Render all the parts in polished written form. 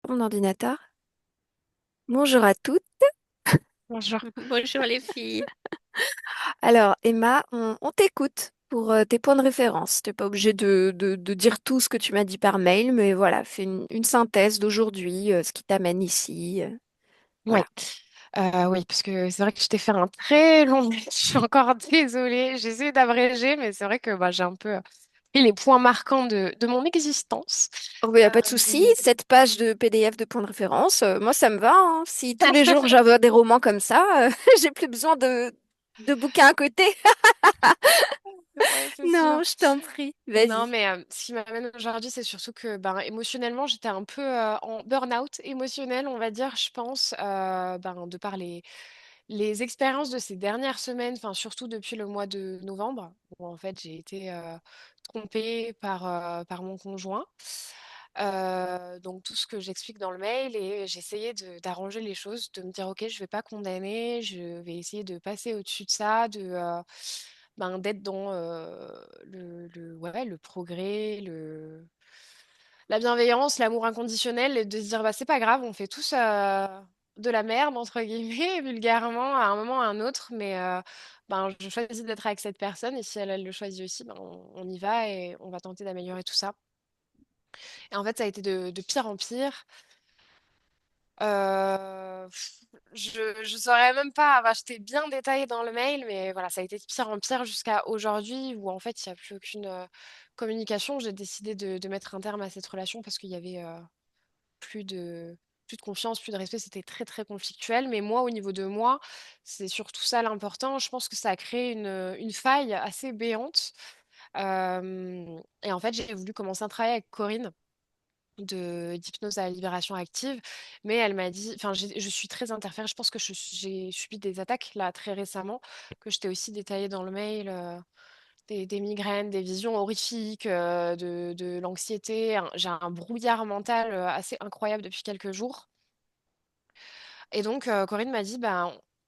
Mon ordinateur. Bonjour à toutes. Bonjour. Bonjour les filles. Alors, Emma, on t'écoute pour tes points de référence. T'es pas obligé de dire tout ce que tu m'as dit par mail, mais voilà, fais une synthèse d'aujourd'hui, ce qui t'amène ici. Oui, Voilà. oui, parce que c'est vrai que je t'ai fait un très long mail. Je suis encore désolée. J'ai essayé d'abréger, mais c'est vrai que j'ai un peu pris les points marquants de mon existence. Oh, il n'y a Euh, pas de souci. Cette page de PDF de points de référence, moi, ça me va, hein. Si tous les jours j'avais des romans comme ça, j'ai plus besoin de bouquins à côté. ouais, c'est sûr. Non, je t'en prie. Non, Vas-y. mais ce qui m'amène aujourd'hui, c'est surtout que émotionnellement, j'étais un peu en burn-out émotionnel, on va dire, je pense, de par les expériences de ces dernières semaines, enfin surtout depuis le mois de novembre, où en fait j'ai été trompée par mon conjoint. Donc tout ce que j'explique dans le mail et j'ai essayé d'arranger les choses, de me dire ok, je vais pas condamner, je vais essayer de passer au-dessus de ça, d'être dans ouais, le progrès, la bienveillance, l'amour inconditionnel, et de se dire bah c'est pas grave, on fait tous de la merde entre guillemets, vulgairement à un moment ou à un autre, mais je choisis d'être avec cette personne et si elle le choisit aussi, on y va et on va tenter d'améliorer tout ça. Et en fait, ça a été de pire en pire. Je saurais même pas, je t'ai bien détaillé dans le mail, mais voilà, ça a été de pire en pire jusqu'à aujourd'hui où en fait il n'y a plus aucune communication. J'ai décidé de mettre un terme à cette relation parce qu'il y avait plus de, plus de confiance, plus de respect. C'était très très conflictuel. Mais moi, au niveau de moi, c'est surtout ça l'important. Je pense que ça a créé une faille assez béante. Et en fait, j'ai voulu commencer un travail avec Corinne d'hypnose à la libération active, mais elle m'a dit, enfin, je suis très interférée. Je pense que j'ai subi des attaques là très récemment, que je t'ai aussi détaillé dans le mail, des migraines, des visions horrifiques, de l'anxiété. J'ai un brouillard mental assez incroyable depuis quelques jours. Et donc, Corinne m'a dit,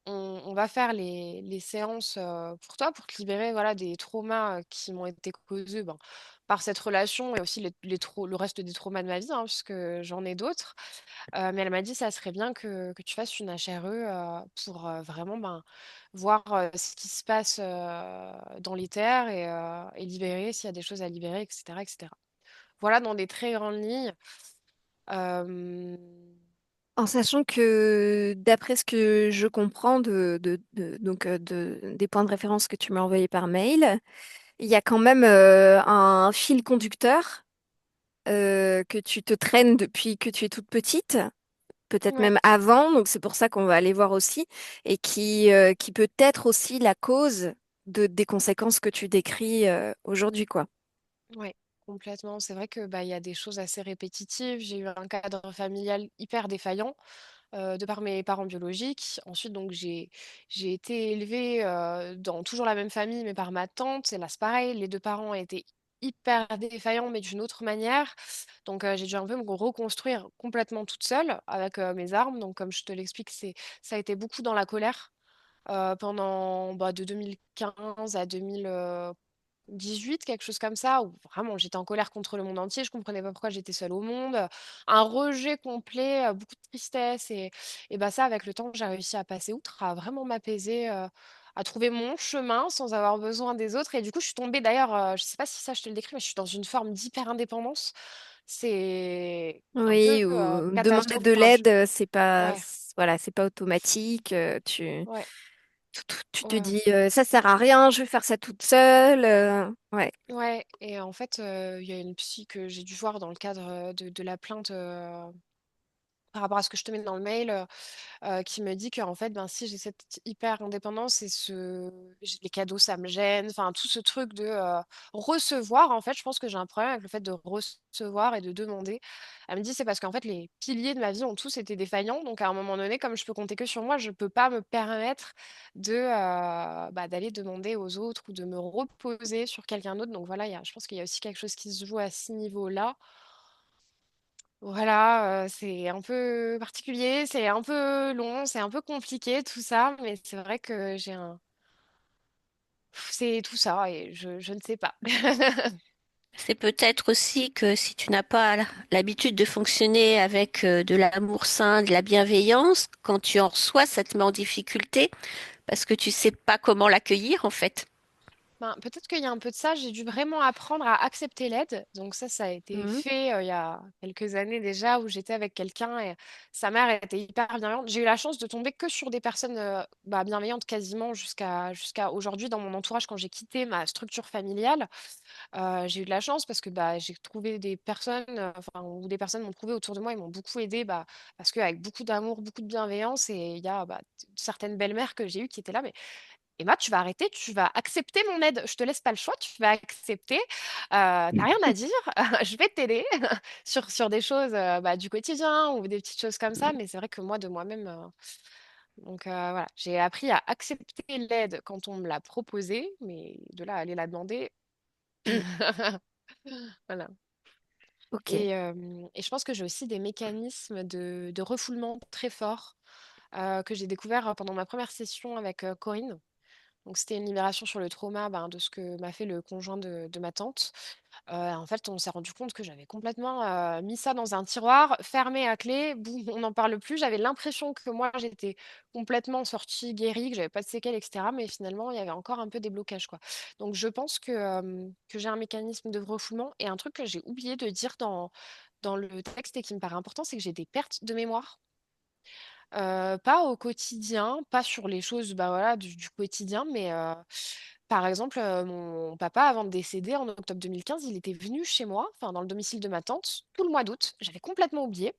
on va faire les séances pour toi, pour te libérer voilà, des traumas qui m'ont été causés par cette relation et aussi le reste des traumas de ma vie, hein, puisque j'en ai d'autres. Mais elle m'a dit, ça serait bien que tu fasses une HRE pour vraiment voir ce qui se passe dans les terres et libérer s'il y a des choses à libérer, etc., etc. Voilà, dans des très grandes lignes. Euh, En sachant que d'après ce que je comprends des points de référence que tu m'as envoyés par mail, il y a quand même un fil conducteur que tu te traînes depuis que tu es toute petite, peut-être ouais. même avant, donc c'est pour ça qu'on va aller voir aussi, et qui peut être aussi la cause des conséquences que tu décris aujourd'hui, quoi. Ouais, complètement. C'est vrai que il y a des choses assez répétitives. J'ai eu un cadre familial hyper défaillant de par mes parents biologiques. Ensuite, donc j'ai été élevée dans toujours la même famille, mais par ma tante. Et là, c'est pareil. Les deux parents étaient hyper défaillants, mais d'une autre manière. Donc, j'ai dû un peu me reconstruire complètement toute seule avec mes armes. Donc, comme je te l'explique, ça a été beaucoup dans la colère pendant de 2015 à 2018, quelque chose comme ça, où vraiment j'étais en colère contre le monde entier, je comprenais pas pourquoi j'étais seule au monde, un rejet complet, beaucoup de tristesse et ça avec le temps j'ai réussi à passer outre, à vraiment m'apaiser, à trouver mon chemin sans avoir besoin des autres et du coup je suis tombée d'ailleurs, je sais pas si ça je te le décris, mais je suis dans une forme d'hyper indépendance. C'est un peu Oui, ou demander catastrophe. de Enfin, l'aide, c'est pas, ouais, voilà, c'est pas automatique. ouais, Tu te ouais. dis, ça sert à rien, je vais faire ça toute seule. Ouais. Ouais, et en fait, il y a une psy que j'ai dû voir dans le cadre de la plainte par rapport à ce que je te mets dans le mail, qui me dit que en fait, si j'ai cette hyper indépendance et les cadeaux, ça me gêne, enfin tout ce truc de recevoir, en fait, je pense que j'ai un problème avec le fait de recevoir et de demander. Elle me dit c'est parce qu'en fait les piliers de ma vie ont tous été défaillants, donc à un moment donné, comme je peux compter que sur moi, je peux pas me permettre d'aller demander aux autres ou de me reposer sur quelqu'un d'autre. Donc voilà, je pense qu'il y a aussi quelque chose qui se joue à ce niveau-là. Voilà, c'est un peu particulier, c'est un peu long, c'est un peu compliqué tout ça, mais c'est vrai que c'est tout ça et je ne sais pas. C'est peut-être aussi que si tu n'as pas l'habitude de fonctionner avec de l'amour sain, de la bienveillance, quand tu en reçois, ça te met en difficulté parce que tu sais pas comment l'accueillir en fait. Ben, peut-être qu'il y a un peu de ça. J'ai dû vraiment apprendre à accepter l'aide. Donc ça a été Mhm. fait il y a quelques années déjà où j'étais avec quelqu'un et sa mère était hyper bienveillante. J'ai eu la chance de tomber que sur des personnes bah, bienveillantes quasiment jusqu'à aujourd'hui dans mon entourage quand j'ai quitté ma structure familiale. J'ai eu de la chance parce que bah, j'ai trouvé des personnes, enfin, ou des personnes m'ont trouvé autour de moi et m'ont beaucoup aidé bah, parce qu'avec beaucoup d'amour, beaucoup de bienveillance et il y a bah, certaines belles-mères que j'ai eues qui étaient là, mais Emma, tu vas arrêter, tu vas accepter mon aide. Je te laisse pas le choix, tu vas accepter. T'as rien à dire, je vais t'aider sur des choses bah, du quotidien ou des petites choses comme ça. Mais c'est vrai que moi, de moi-même, voilà, j'ai appris à accepter l'aide quand on me l'a proposée, mais de là à aller la demander, Mm. voilà. Ok. Et je pense que j'ai aussi des mécanismes de refoulement très forts que j'ai découvert pendant ma première session avec Corinne. Donc, c'était une libération sur le trauma ben, de ce que m'a fait le conjoint de ma tante. En fait, on s'est rendu compte que j'avais complètement mis ça dans un tiroir, fermé à clé, boum, on n'en parle plus. J'avais l'impression que moi, j'étais complètement sortie guérie, que j'avais pas de séquelles, etc. Mais finalement, il y avait encore un peu des blocages, quoi. Donc, je pense que j'ai un mécanisme de refoulement. Et un truc que j'ai oublié de dire dans le texte et qui me paraît important, c'est que j'ai des pertes de mémoire. Pas au quotidien, pas sur les choses bah, voilà, du quotidien, mais par exemple, mon papa, avant de décéder en octobre 2015, il était venu chez moi, enfin dans le domicile de ma tante, tout le mois d'août. J'avais complètement oublié,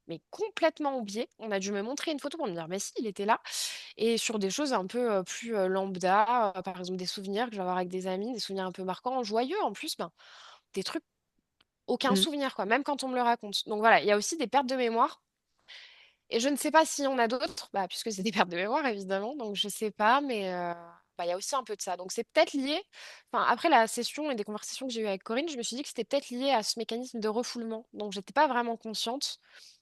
mais complètement oublié. On a dû me montrer une photo pour me dire, mais si, il était là. Et sur des choses un peu plus lambda, par exemple des souvenirs que je vais avoir avec des amis, des souvenirs un peu marquants, joyeux en plus, ben, des trucs, aucun Mm. souvenir, quoi, même quand on me le raconte. Donc voilà, il y a aussi des pertes de mémoire et je ne sais pas si on a d'autres, bah, puisque c'est des pertes de mémoire, évidemment. Donc, je sais pas, mais bah, il y a aussi un peu de ça. Donc, c'est peut-être lié. Enfin, après la session et des conversations que j'ai eues avec Corinne, je me suis dit que c'était peut-être lié à ce mécanisme de refoulement. Donc, j'étais pas vraiment consciente.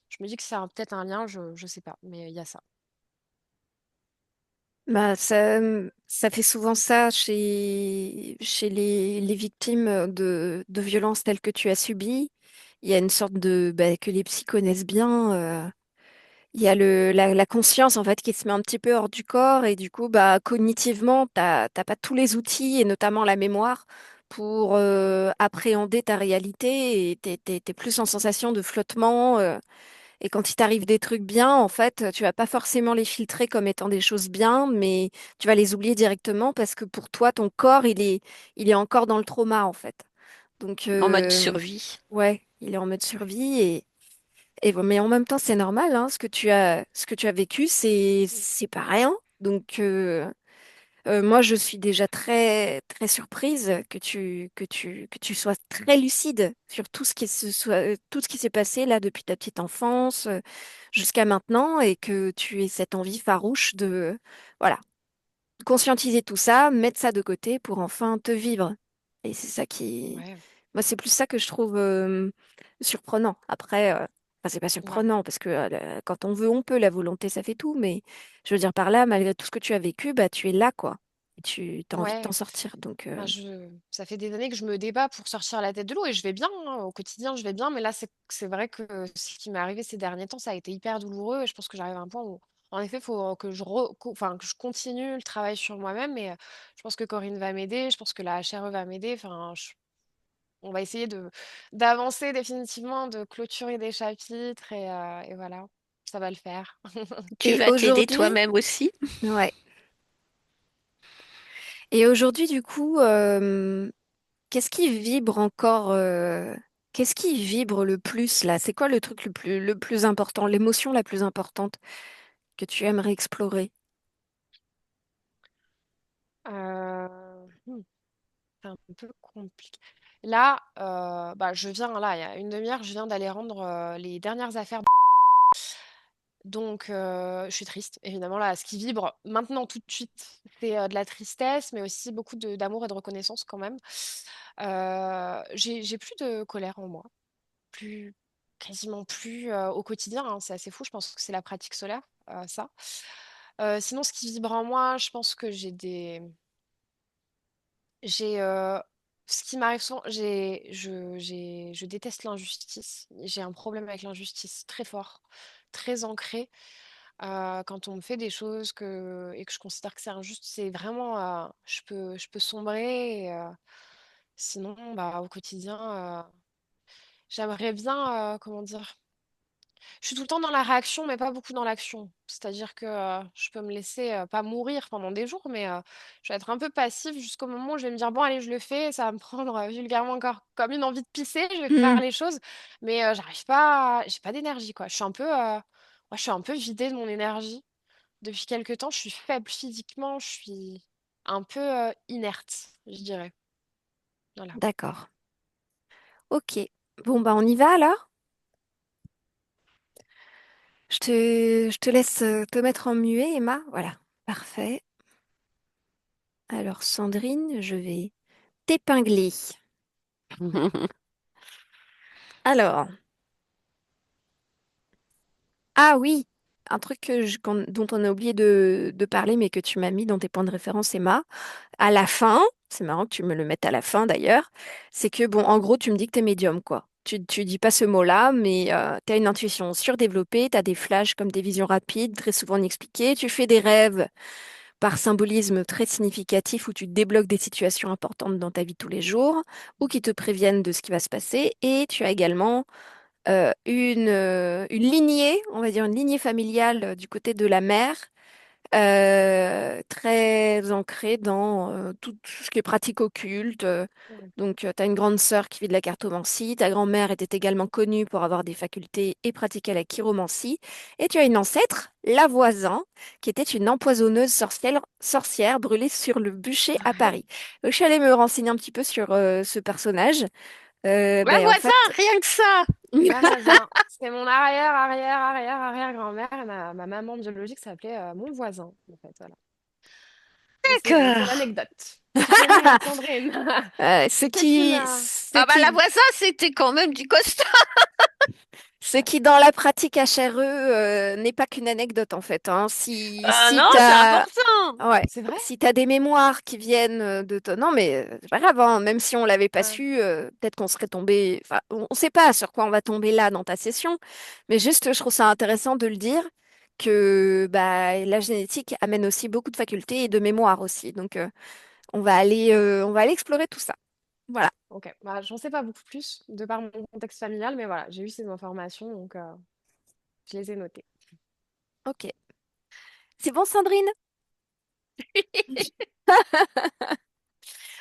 Je me dis que ça a peut-être un lien, je sais pas, mais il y a ça. Bah, ça fait souvent ça chez les victimes de violences telles que tu as subies. Il y a une sorte de, bah, que les psy connaissent bien. Il y a la conscience en fait qui se met un petit peu hors du corps et du coup, bah, cognitivement, t'as pas tous les outils et notamment la mémoire pour appréhender ta réalité et t'es plus en sensation de flottement. Et quand il t'arrive des trucs bien, en fait, tu vas pas forcément les filtrer comme étant des choses bien, mais tu vas les oublier directement parce que pour toi, ton corps, il est encore dans le trauma, en fait. Donc, En mode survie. ouais, il est en mode survie mais en même temps, c'est normal, hein, ce que tu as vécu, c'est pas rien. Donc, moi, je suis déjà très surprise que tu sois très lucide sur tout ce qui s'est passé là depuis ta petite enfance jusqu'à maintenant et que tu aies cette envie farouche de, voilà, conscientiser tout ça, mettre ça de côté pour enfin te vivre. Et c'est ça qui, Ouais, moi, c'est plus ça que je trouve surprenant. Après, enfin, c'est pas ouais, surprenant parce que quand on veut, on peut. La volonté, ça fait tout. Mais je veux dire par là, malgré tout ce que tu as vécu, bah, tu es là, quoi. Et tu as envie de t'en ouais. sortir. Donc, Ben, ça fait des années que je me débat pour sortir la tête de l'eau et je vais bien, hein, au quotidien, je vais bien, mais là, c'est vrai que ce qui m'est arrivé ces derniers temps, ça a été hyper douloureux et je pense que j'arrive à un point où, en effet, il faut que enfin, que je continue le travail sur moi-même et je pense que Corinne va m'aider, je pense que la HRE va m'aider, enfin, on va essayer d'avancer définitivement, de clôturer des chapitres et voilà, ça va le faire. Tu et vas t'aider aujourd'hui, toi-même aussi. ouais. Et aujourd'hui, du coup, qu'est-ce qui vibre encore qu'est-ce qui vibre le plus là? C'est quoi le truc le plus important, l'émotion la plus importante que tu aimerais explorer? Hmm, c'est un peu compliqué. Là, là, il y a une demi-heure, je viens d'aller rendre les dernières affaires. Donc, je suis triste, évidemment. Là, ce qui vibre maintenant, tout de suite, c'est de la tristesse, mais aussi beaucoup d'amour et de reconnaissance quand même. J'ai plus de colère en moi, plus, quasiment plus au quotidien, hein. C'est assez fou, je pense que c'est la pratique solaire, ça. Sinon, ce qui vibre en moi, je pense que j'ai ce qui m'arrive souvent, je déteste l'injustice. J'ai un problème avec l'injustice très fort, très ancré. Quand on me fait des choses et que je considère que c'est injuste, c'est vraiment, je peux sombrer. Sinon, bah, au quotidien, j'aimerais bien, comment dire, je suis tout le temps dans la réaction, mais pas beaucoup dans l'action. C'est-à-dire que je peux me laisser pas mourir pendant des jours, mais je vais être un peu passive jusqu'au moment où je vais me dire, bon, allez, je le fais, ça va me prendre vulgairement encore comme une envie de pisser, je vais faire Hmm, les choses, mais j'arrive pas, j'ai pas d'énergie, quoi. Je suis un peu vidée de mon énergie. Depuis quelque temps, je suis faible physiquement, je suis un peu inerte, je dirais. Voilà. d'accord. Ok. Bon, bah on y va alors? Je te laisse te mettre en muet, Emma. Voilà. Parfait. Alors, Sandrine, je vais t'épingler. Alors, ah oui, un truc dont on a oublié de parler, mais que tu m'as mis dans tes points de référence, Emma. À la fin, c'est marrant que tu me le mettes à la fin d'ailleurs, c'est que, bon, en gros, tu me dis que t'es médium, quoi. Tu dis pas ce mot-là, mais tu as une intuition surdéveloppée, tu as des flashs comme des visions rapides, très souvent inexpliquées, tu fais des rêves par symbolisme très significatif où tu débloques des situations importantes dans ta vie de tous les jours ou qui te préviennent de ce qui va se passer. Et tu as également une lignée, on va dire une lignée familiale du côté de la mère, très ancrée dans tout ce qui est pratique occulte. Ouais. Donc, tu as une grande sœur qui vit de la cartomancie. Ta grand-mère était également connue pour avoir des facultés et pratiquer la chiromancie. Et tu as une ancêtre, la voisin, qui était une empoisonneuse sorcière brûlée sur le bûcher à Paris. Donc, je suis allée me renseigner un petit peu sur ce personnage. La En voisin, fait, rien que ça. La voisin. C'est mon arrière, arrière, arrière, arrière-grand-mère. Et ma maman biologique s'appelait mon voisin, en fait. Voilà. C'est D'accord. l'anecdote. Tu connais Sandrine. ce Qu'est-ce qui qui, m'a... ce Ah bah la qui voisin, c'était quand même du costaud. Ce qui, dans la pratique HRE, n'est pas qu'une anecdote, en fait, hein. Ah non, c'est important. Ouais, C'est vrai? si t'as des mémoires qui viennent de ton... Non, mais c'est pas grave, hein. Même si on l'avait pas Ouais. su, peut-être qu'on serait tombé... Enfin, on sait pas sur quoi on va tomber là dans ta session. Mais juste, je trouve ça intéressant de le dire que bah, la génétique amène aussi beaucoup de facultés et de mémoire aussi. Donc, on va aller explorer tout ça. Voilà. Ok. Bah, j'en sais pas beaucoup plus de par mon contexte familial, mais voilà, j'ai eu ces informations, donc je les ai notées. Ok. C'est bon, Sandrine?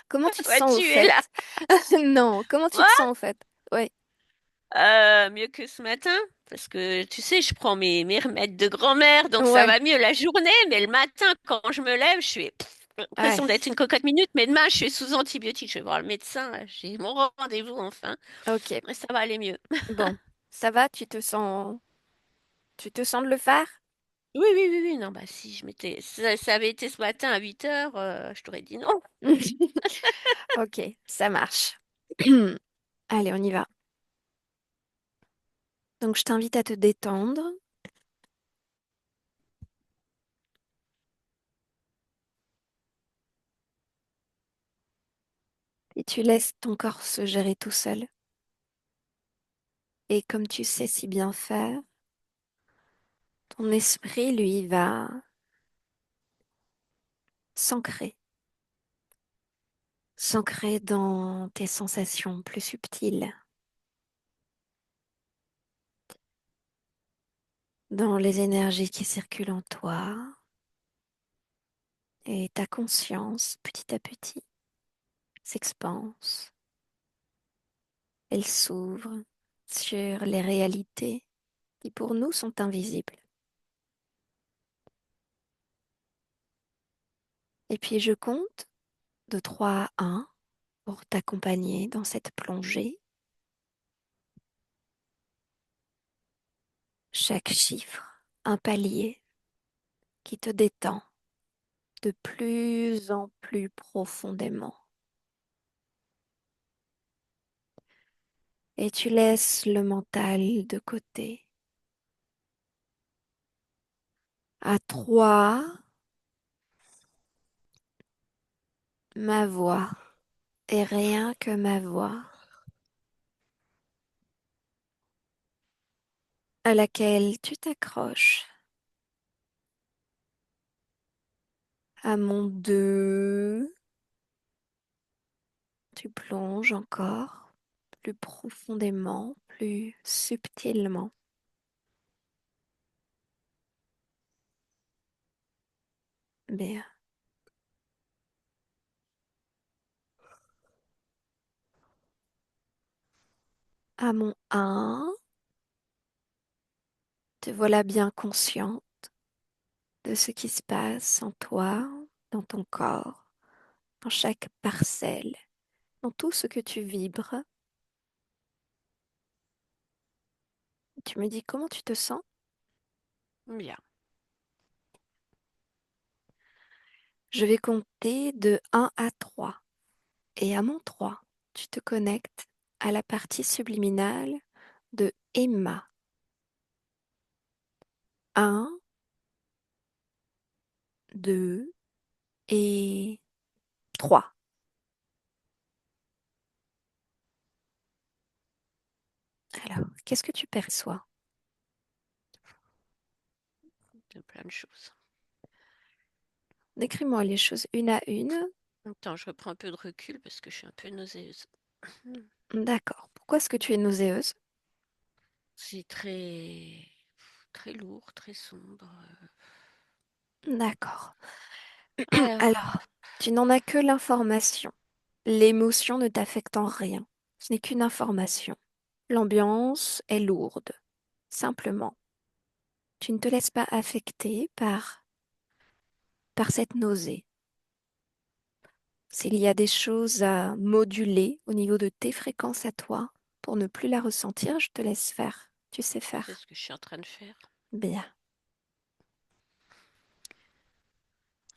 Comment tu te Ouais, sens au tu es là. fait? Non, comment tu te Ouais. sens au fait? Ouais. Mieux que ce matin, parce que tu sais, je prends mes remèdes de grand-mère, donc ça Ouais. va mieux la journée, mais le matin, quand je me lève, je suis Ouais. l'impression d'être une cocotte minute, mais demain, je suis sous antibiotiques. Je vais voir le médecin, là, j'ai mon rendez-vous enfin, Ok. et ça va aller mieux. Bon. Ça va? Tu te sens de le faire? Oui, oui, oui, oui, non, bah si je m'étais, ça avait été ce matin à 8 heures, je t'aurais dit non. Ok, ça marche. Allez, on y va. Donc, je t'invite à te détendre et tu laisses ton corps se gérer tout seul. Et comme tu sais si bien faire, ton esprit, lui, va s'ancrer, s'ancrer dans tes sensations plus subtiles, dans les énergies qui circulent en toi, et ta conscience, petit à petit, s'expanse. Elle s'ouvre sur les réalités qui pour nous sont invisibles. Et puis je compte de 3 à 1 pour t'accompagner dans cette plongée. Chaque chiffre, un palier qui te détend de plus en plus profondément. Et tu laisses le mental de côté. À 3, ma voix Et rien que ma voix, à laquelle tu t'accroches, à mon deux, tu plonges encore plus profondément, plus subtilement. Bien, à mon un, te voilà bien conscient de ce qui se passe en toi, dans ton corps, dans chaque parcelle, dans tout ce que tu vibres. Tu me dis comment tu te sens? Bien. Je vais compter de un à 3. Et à mon 3, tu te connectes à la partie subliminale de Emma. Un, 2 et 3. Alors, qu'est-ce que tu perçois? De plein de choses. Décris-moi les choses une à une. Attends, je reprends un peu de recul parce que je suis un peu nauséeuse. D'accord. Pourquoi est-ce que tu es nauséeuse? C'est très, très lourd, très sombre. D'accord. Alors, Alors, tu n'en as que l'information. L'émotion ne t'affecte en rien. Ce n'est qu'une information. L'ambiance est lourde. Simplement, tu ne te laisses pas affecter par cette nausée. S'il y a des choses à moduler au niveau de tes fréquences à toi pour ne plus la ressentir, je te laisse faire. Tu sais c'est faire. ce que je suis en train de faire. Bien.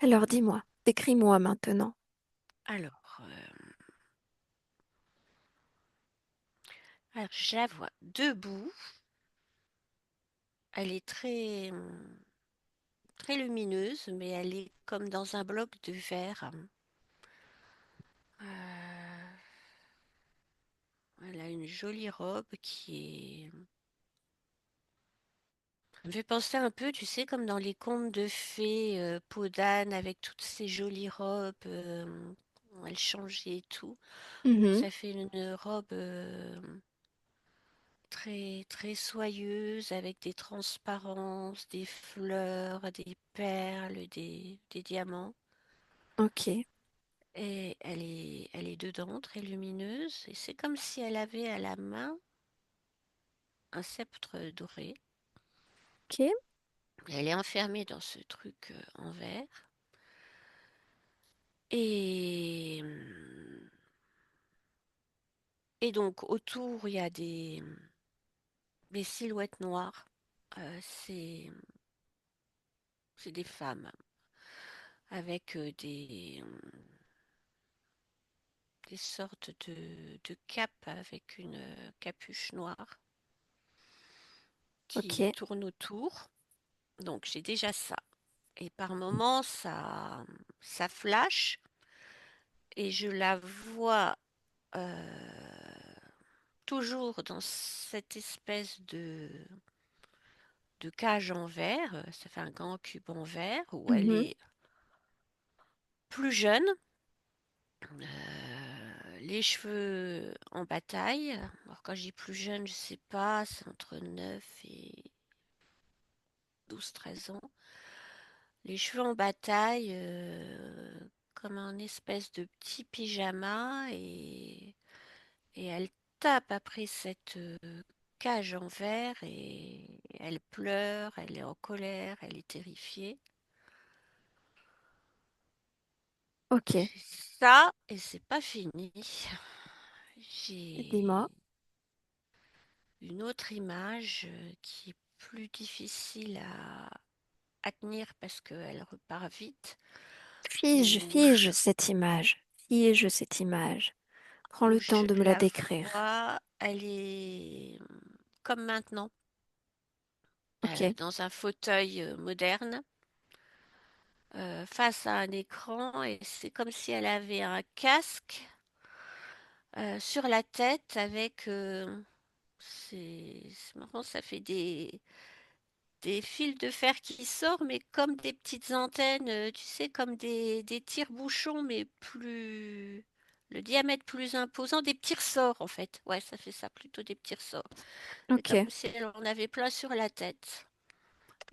Alors dis-moi, décris-moi maintenant. Alors, je la vois debout. Elle est très, très lumineuse, mais elle est comme dans un bloc de verre. Euh, Elle a une jolie robe qui est... Ça me fait penser un peu, tu sais, comme dans les contes de fées, peau d'âne avec toutes ces jolies robes, où elle changeait et tout. Donc Mhm. ça fait une robe très très soyeuse avec des transparences, des fleurs, des perles, des diamants. Ok, Et elle est dedans, très lumineuse. Et c'est comme si elle avait à la main un sceptre doré. ok, Elle est enfermée dans ce truc en verre. Et, et donc autour, il y a des silhouettes noires. C'est des femmes avec des sortes de capes avec une capuche noire qui ok, tournent autour. Donc j'ai déjà ça. Et par moments, ça flash et je la vois toujours dans cette espèce de cage en verre. Ça fait un grand cube en verre où elle mhm, est plus jeune, les cheveux en bataille. Alors quand je dis plus jeune, je sais pas, c'est entre 9 et 12 13 ans. Les cheveux en bataille, comme un espèce de petit pyjama et elle tape après cette cage en verre et elle pleure, elle est en colère, elle est terrifiée. ok. J'ai ça et c'est pas fini. Dis-moi. J'ai une autre image qui est plus difficile à tenir parce qu'elle repart vite, Fige, où fige cette image. Fige cette image. Prends le temps je de me la la décrire. vois, elle est comme maintenant, Ok, dans un fauteuil moderne, face à un écran, et c'est comme si elle avait un casque sur la tête avec, c'est marrant, ça fait des fils de fer qui sortent, mais comme des petites antennes, tu sais, comme des tire-bouchons, mais plus, le diamètre plus imposant, des petits ressorts en fait. Ouais, ça fait ça, plutôt des petits ressorts. C'est comme Ok. si elle en avait plein sur la tête.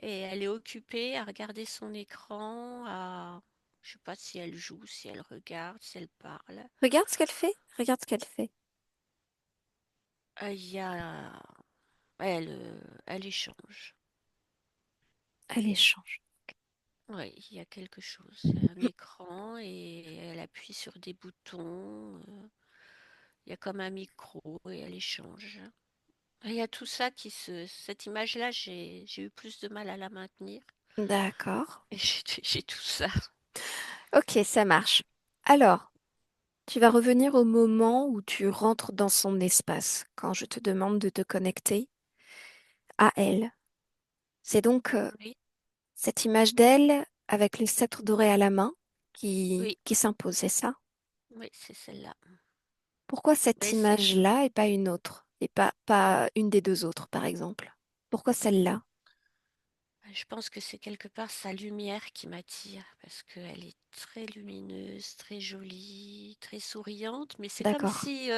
Et elle est occupée à regarder son écran, à... Je sais pas si elle joue, si elle regarde, si elle parle. Regarde ce qu'elle fait. Regarde ce qu'elle fait. Il y a... elle échange. Elle échange. Oui, il y a quelque chose. Il y a un écran et elle appuie sur des boutons. Il y a comme un micro et elle échange. Il y a tout ça qui se... Cette image-là, j'ai eu plus de mal à la maintenir. D'accord. Et j'ai tout ça. Ok, ça marche. Alors, tu vas revenir au moment où tu rentres dans son espace, quand je te demande de te connecter à elle. C'est donc Oui, cette image d'elle avec le sceptre doré à la main oui, qui s'impose, c'est ça? oui, c'est celle-là. Pourquoi cette Mais c'est image-là et pas une autre? Et pas une des deux autres, par exemple? Pourquoi celle-là? Je pense que c'est quelque part sa lumière qui m'attire parce qu'elle est très lumineuse, très jolie, très souriante, mais c'est comme D'accord, si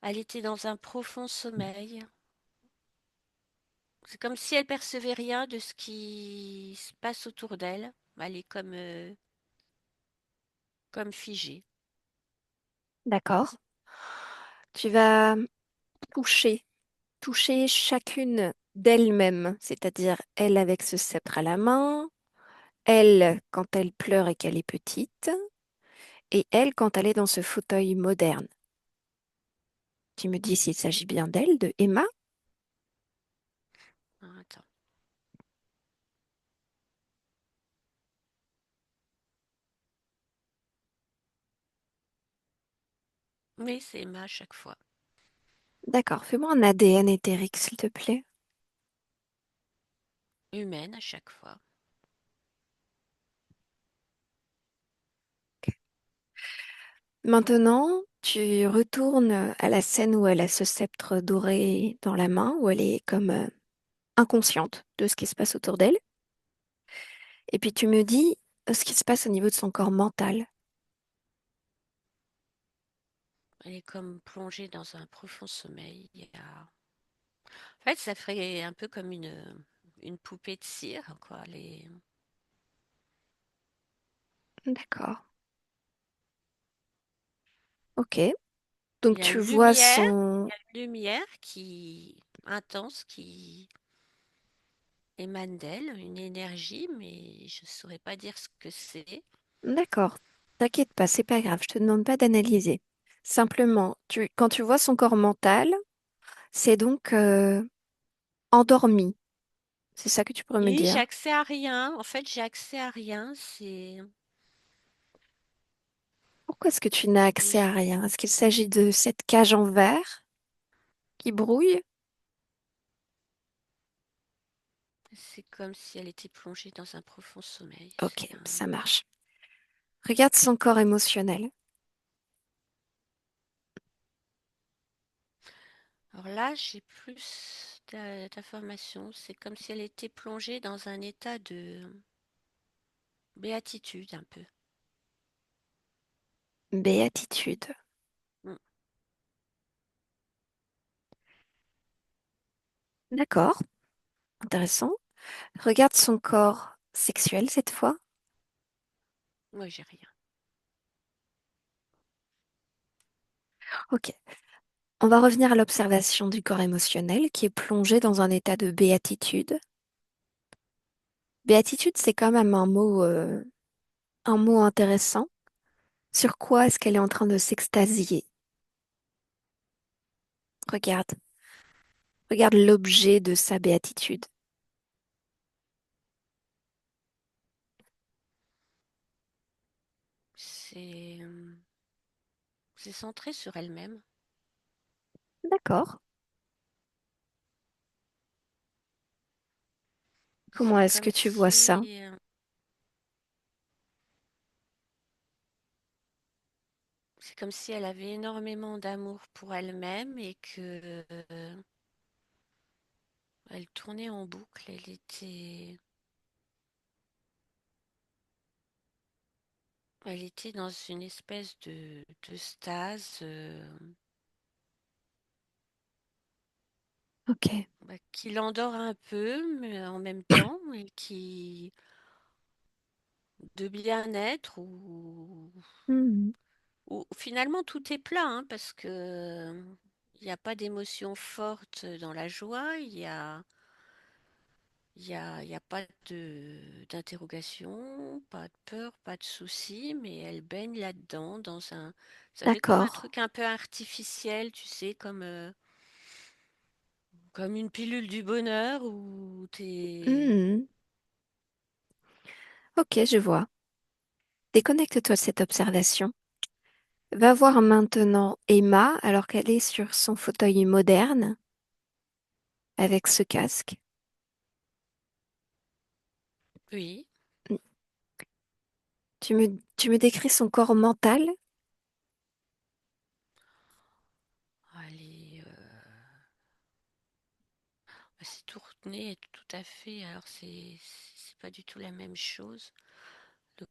elle était dans un profond sommeil. C'est comme si elle percevait rien de ce qui se passe autour d'elle. Elle est comme figée. d'accord. Tu vas toucher, toucher chacune d'elles-mêmes, c'est-à-dire elle avec ce sceptre à la main, elle quand elle pleure et qu'elle est petite, et elle quand elle est dans ce fauteuil moderne. Tu me dis s'il s'agit bien d'elle, de Emma? Ah, attends. Oui, c'est Emma à chaque fois. D'accord, fais-moi un ADN éthérique, s'il te plaît. Humaine à chaque fois. Maintenant, tu retournes à la scène où elle a ce sceptre doré dans la main, où elle est comme inconsciente de ce qui se passe autour d'elle. Et puis tu me dis ce qui se passe au niveau de son corps mental. Elle est comme plongée dans un profond sommeil. En fait, ça ferait un peu comme une poupée de cire, quoi. D'accord. Ok. Il Donc y a tu une vois lumière, son... une lumière qui intense qui émane d'elle, une énergie, mais je ne saurais pas dire ce que c'est. D'accord. T'inquiète pas, c'est pas grave, je te demande pas d'analyser. Simplement, quand tu vois son corps mental, c'est donc endormi. C'est ça que tu pourrais me Et j'ai dire. accès à rien. En fait, j'ai accès à rien. Pourquoi est-ce que tu n'as accès Et à rien? Est-ce qu'il s'agit de cette cage en verre qui brouille? c'est comme si elle était plongée dans un profond sommeil. Ok, ça marche. Regarde son corps émotionnel. Alors là, j'ai plus d'informations. C'est comme si elle était plongée dans un état de béatitude un peu. Béatitude. Mm. D'accord, intéressant. Regarde son corps sexuel cette fois. Moi, j'ai rien. Ok. On va revenir à l'observation du corps émotionnel qui est plongé dans un état de béatitude. Béatitude, c'est quand même un mot intéressant. Sur quoi est-ce qu'elle est en train de s'extasier? Regarde, regarde l'objet de sa béatitude. C'est c'est centré sur elle-même. D'accord. Comment C'est est-ce que comme tu vois ça? si comme si elle avait énormément d'amour pour elle-même et que elle tournait en boucle. Elle était dans une espèce de stase Ok. qui l'endort un peu, mais en même temps, et qui de bien-être Mhm. où finalement tout est plat, hein, parce que il n'y a pas d'émotion forte dans la joie, il y a pas d'interrogation, pas de peur, pas de souci, mais elle baigne là-dedans, ça fait comme un D'accord. truc un peu artificiel, tu sais, comme une pilule du bonheur où t'es, Mhm. Ok, je vois. Déconnecte-toi de cette observation. Va voir maintenant Emma alors qu'elle est sur son fauteuil moderne avec ce casque. oui, Tu me décris son corps mental? elle est, c'est tourné tout à fait, alors c'est pas du tout la même chose. Le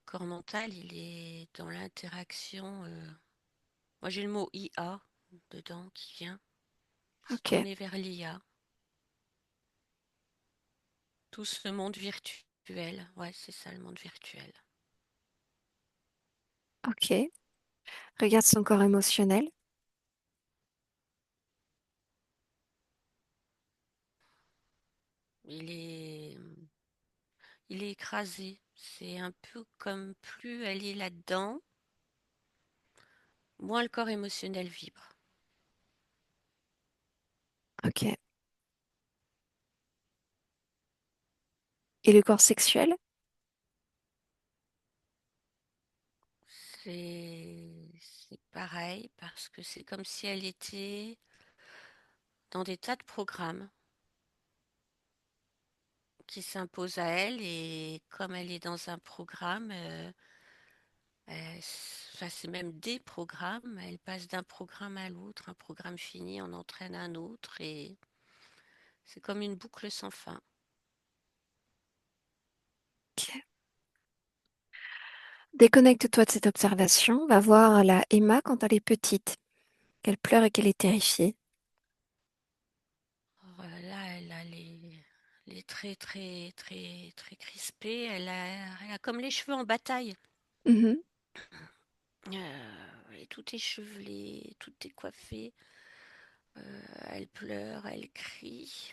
corps mental, il est dans l'interaction. Moi, j'ai le mot IA dedans qui vient se Ok, tourner vers l'IA. Tout ce monde virtuel. Ouais, c'est ça le monde virtuel. ok. Regarde son corps émotionnel. Il est, il est écrasé. C'est un peu comme plus elle est là-dedans, moins le corps émotionnel vibre. Ok. Et le corps sexuel? C'est pareil parce que c'est comme si elle était dans des tas de programmes qui s'imposent à elle et comme elle est dans un programme, enfin, c'est même des programmes, elle passe d'un programme à l'autre, un programme fini en entraîne un autre et c'est comme une boucle sans fin. Ok. Déconnecte-toi de cette observation. Va voir la Emma quand elle est petite, qu'elle pleure et qu'elle est terrifiée. Là, les traits très, très, très crispés. Elle a comme les cheveux en bataille. Mhm, Et tout est chevelé, tout est coiffé. Elle pleure, elle crie.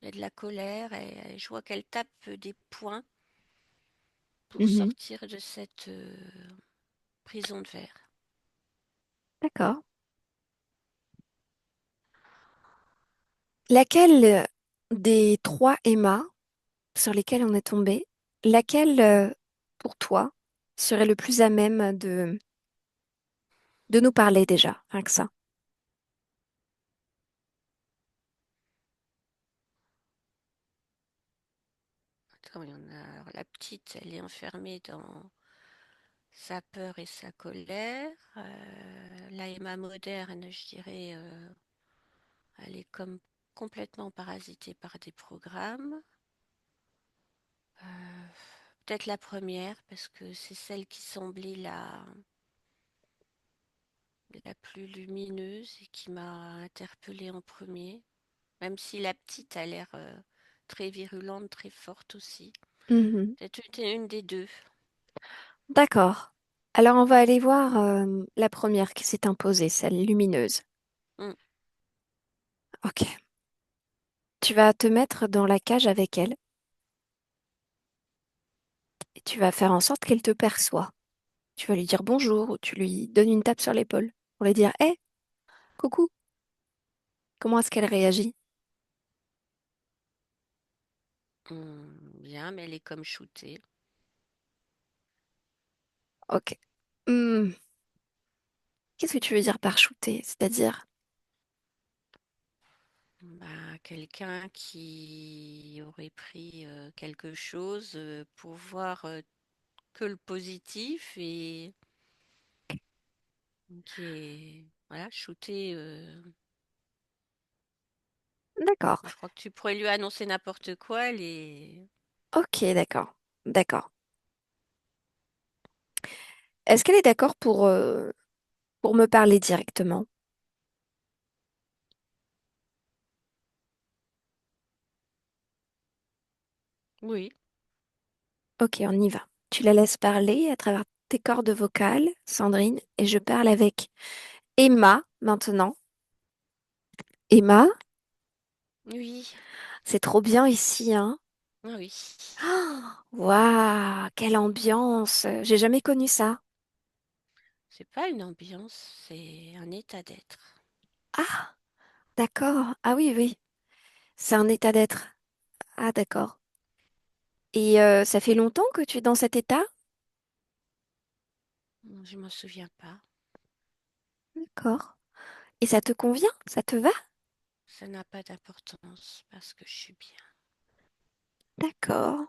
Il y a de la colère et je vois qu'elle tape des poings pour mhm. sortir de cette prison de verre. D'accord. Laquelle des trois Emma sur lesquelles on est tombé, laquelle, pour toi, serait le plus à même de nous parler déjà, rien que ça? Attends, il y en a. Alors, la petite, elle est enfermée dans sa peur et sa colère. La Emma moderne, je dirais, elle est comme complètement parasitée par des programmes. Euh, Peut-être la première, parce que c'est celle qui semblait la plus lumineuse et qui m'a interpellée en premier. Même si la petite a l'air très virulente, très forte aussi. Mhm. Peut-être une des deux. D'accord. Alors on va aller voir la première qui s'est imposée, celle lumineuse. Hmm. Ok. Tu vas te mettre dans la cage avec elle et tu vas faire en sorte qu'elle te perçoit. Tu vas lui dire bonjour ou tu lui donnes une tape sur l'épaule pour lui dire hé, coucou, comment est-ce qu'elle réagit? Bien, mais elle est comme shootée. Ok. Hmm, qu'est-ce que tu veux dire par shooter? C'est-à-dire, Bah, quelqu'un qui aurait pris quelque chose pour voir que le positif et qui est voilà, shooté. D'accord. Je crois que tu pourrais lui annoncer n'importe quoi. Elle est... Ok, d'accord. D'accord. Est-ce qu'elle est d'accord pour me parler directement? Oui, Ok, on y va. Tu la laisses parler à travers tes cordes vocales, Sandrine, et je parle avec Emma maintenant. Emma, oui, c'est trop bien ici, hein? ah oui. Ah, waouh, quelle ambiance! J'ai jamais connu ça. C'est pas une ambiance, c'est un état d'être. Ah, d'accord. Ah oui, oui. C'est un état d'être. Ah, d'accord. Et ça fait longtemps que tu es dans cet état? Je m'en souviens pas. D'accord. Et ça te convient? Ça te va? Ça n'a pas d'importance parce que je suis bien. D'accord.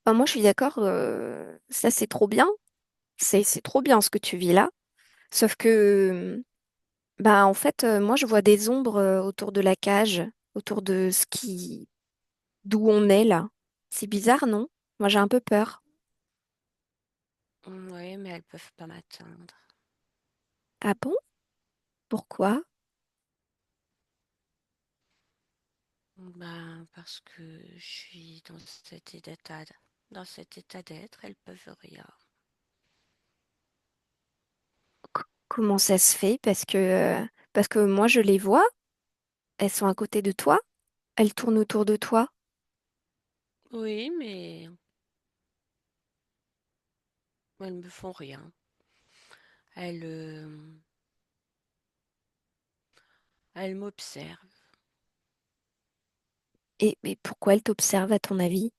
Moi, je suis d'accord. Ça, c'est trop bien. C'est trop bien ce que tu vis là. Sauf que, bah, en fait, moi, je vois des ombres autour de la cage, autour de d'où on est là. C'est bizarre, non? Moi, j'ai un peu peur. Oui, mais elles peuvent pas m'atteindre. Ah bon? Pourquoi? Ben, parce que je suis dans cet état d'être, elles peuvent rien. Comment ça se fait? Parce que moi, je les vois. Elles sont à côté de toi. Elles tournent autour de toi. Oui, mais elles me font rien. Elles, elles m'observent. Et pourquoi elles t'observent, à ton avis?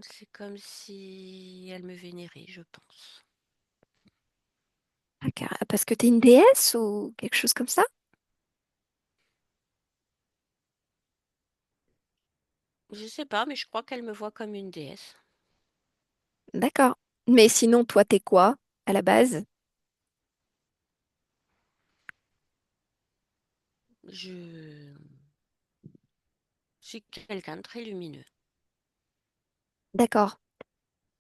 C'est comme si elles me vénéraient, je pense. Ah, parce que t'es une déesse ou quelque chose comme ça? Je sais pas, mais je crois qu'elles me voient comme une déesse. D'accord. Mais sinon, toi, t'es quoi à la base? Je suis quelqu'un de très lumineux. D'accord.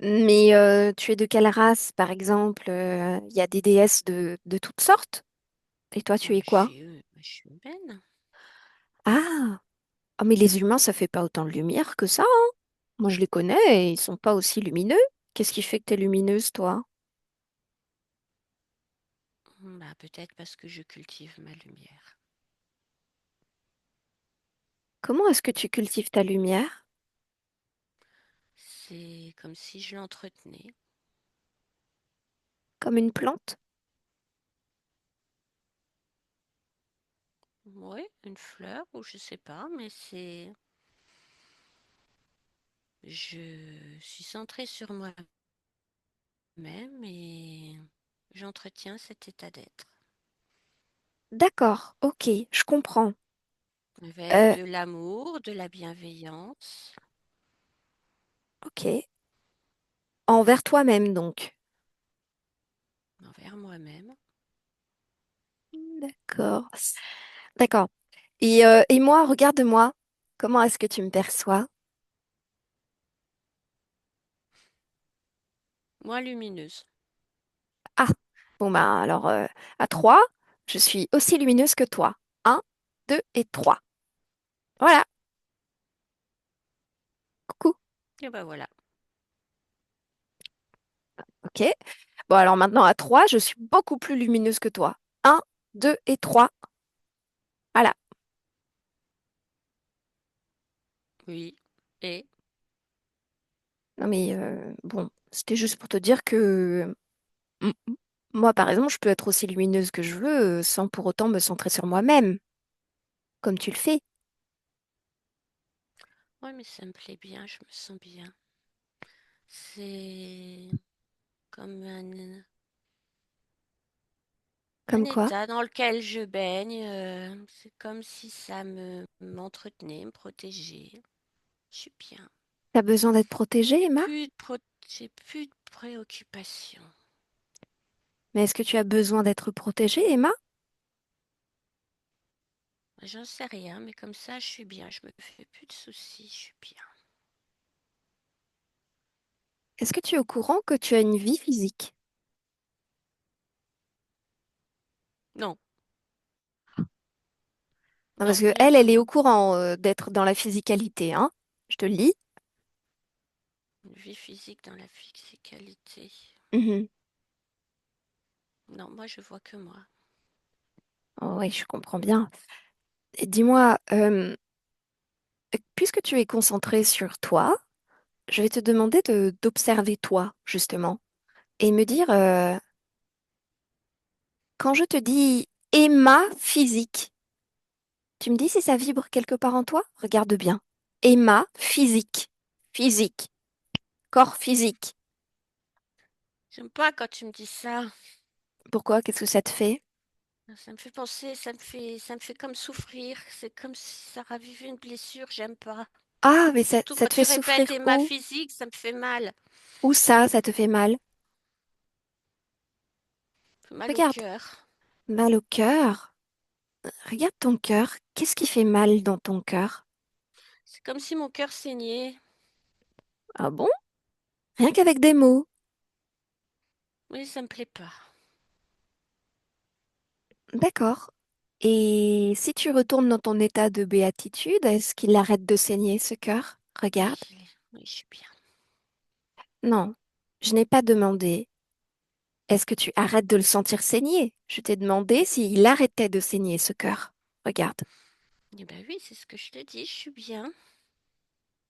Mais tu es de quelle race, par exemple? Il y a des déesses de toutes sortes. Et toi, tu es quoi? Je suis humaine. Ah, ah, mais les humains, ça fait pas autant de lumière que ça, hein. Moi, je les connais et ils sont pas aussi lumineux. Qu'est-ce qui fait que t'es lumineuse, toi? Bah, peut-être parce que je cultive ma lumière. Comment est-ce que tu cultives ta lumière? C'est comme si je l'entretenais. Comme une plante? Oui, une fleur ou je sais pas, mais c'est. Je suis centrée sur moi-même et j'entretiens cet état d'être D'accord, ok, je comprends. avec Euh, de l'amour, de la bienveillance ok. Envers toi-même, donc. envers moi-même. D'accord. D'accord. Et moi, regarde-moi. Comment est-ce que tu me perçois? Moi, lumineuse. Ah, bon bah alors à 3, je suis aussi lumineuse que toi. Un, 2 et 3. Voilà, coucou. Et ben voilà. Ok. Bon alors maintenant à 3, je suis beaucoup plus lumineuse que toi. Un, 2 et 3. Voilà. Oui. Et Non mais bon, c'était juste pour te dire que moi par exemple, je peux être aussi lumineuse que je veux sans pour autant me centrer sur moi-même, comme tu le fais. ouais, mais ça me plaît bien, je me sens bien. C'est comme un Comme quoi? état dans lequel je baigne. C'est comme si ça m'entretenait, me protégeait. Je suis bien. T'as besoin d'être protégée, Emma? Plus de J'ai plus de préoccupations. Mais est-ce que tu as besoin d'être protégée, Emma? J'en sais rien, mais comme ça, je suis bien. Je me fais plus de soucis, je suis bien. Est-ce que tu es au courant que tu as une vie physique? Non, Non, non, parce que rien elle, du elle est tout. au courant d'être dans la physicalité, hein? Je te le dis. Une vie physique dans la physicalité. Mhm. Non, moi, je vois que moi. Oh, oui, je comprends bien. Et dis-moi, puisque tu es concentré sur toi, je vais te demander d'observer toi, justement, et me dire, quand je te dis Emma physique, tu me dis si ça vibre quelque part en toi? Regarde bien. Emma physique. Physique. Corps physique. J'aime pas quand tu me dis ça. Pourquoi? Qu'est-ce que ça te fait? Ça me fait penser, ça me fait comme souffrir. C'est comme si ça ravivait une blessure. J'aime pas. Ah, mais Surtout ça quand te fait tu répètes souffrir et ma où? physique, ça me fait mal. Où ça te fait mal? Ça fait mal au Regarde. cœur. Mal au cœur. Regarde ton cœur. Qu'est-ce qui fait mal dans ton cœur? C'est comme si mon cœur saignait. Ah bon? Rien qu'avec des mots. Oui, ça me plaît pas. D'accord. Et si tu retournes dans ton état de béatitude, est-ce qu'il arrête de saigner ce cœur? Oui, Regarde. oui, je suis bien. Non, je n'ai pas demandé. Est-ce que tu arrêtes de le sentir saigner? Je t'ai demandé s'il arrêtait de saigner ce cœur. Regarde. Eh ben oui, c'est ce que je te dis, je suis bien.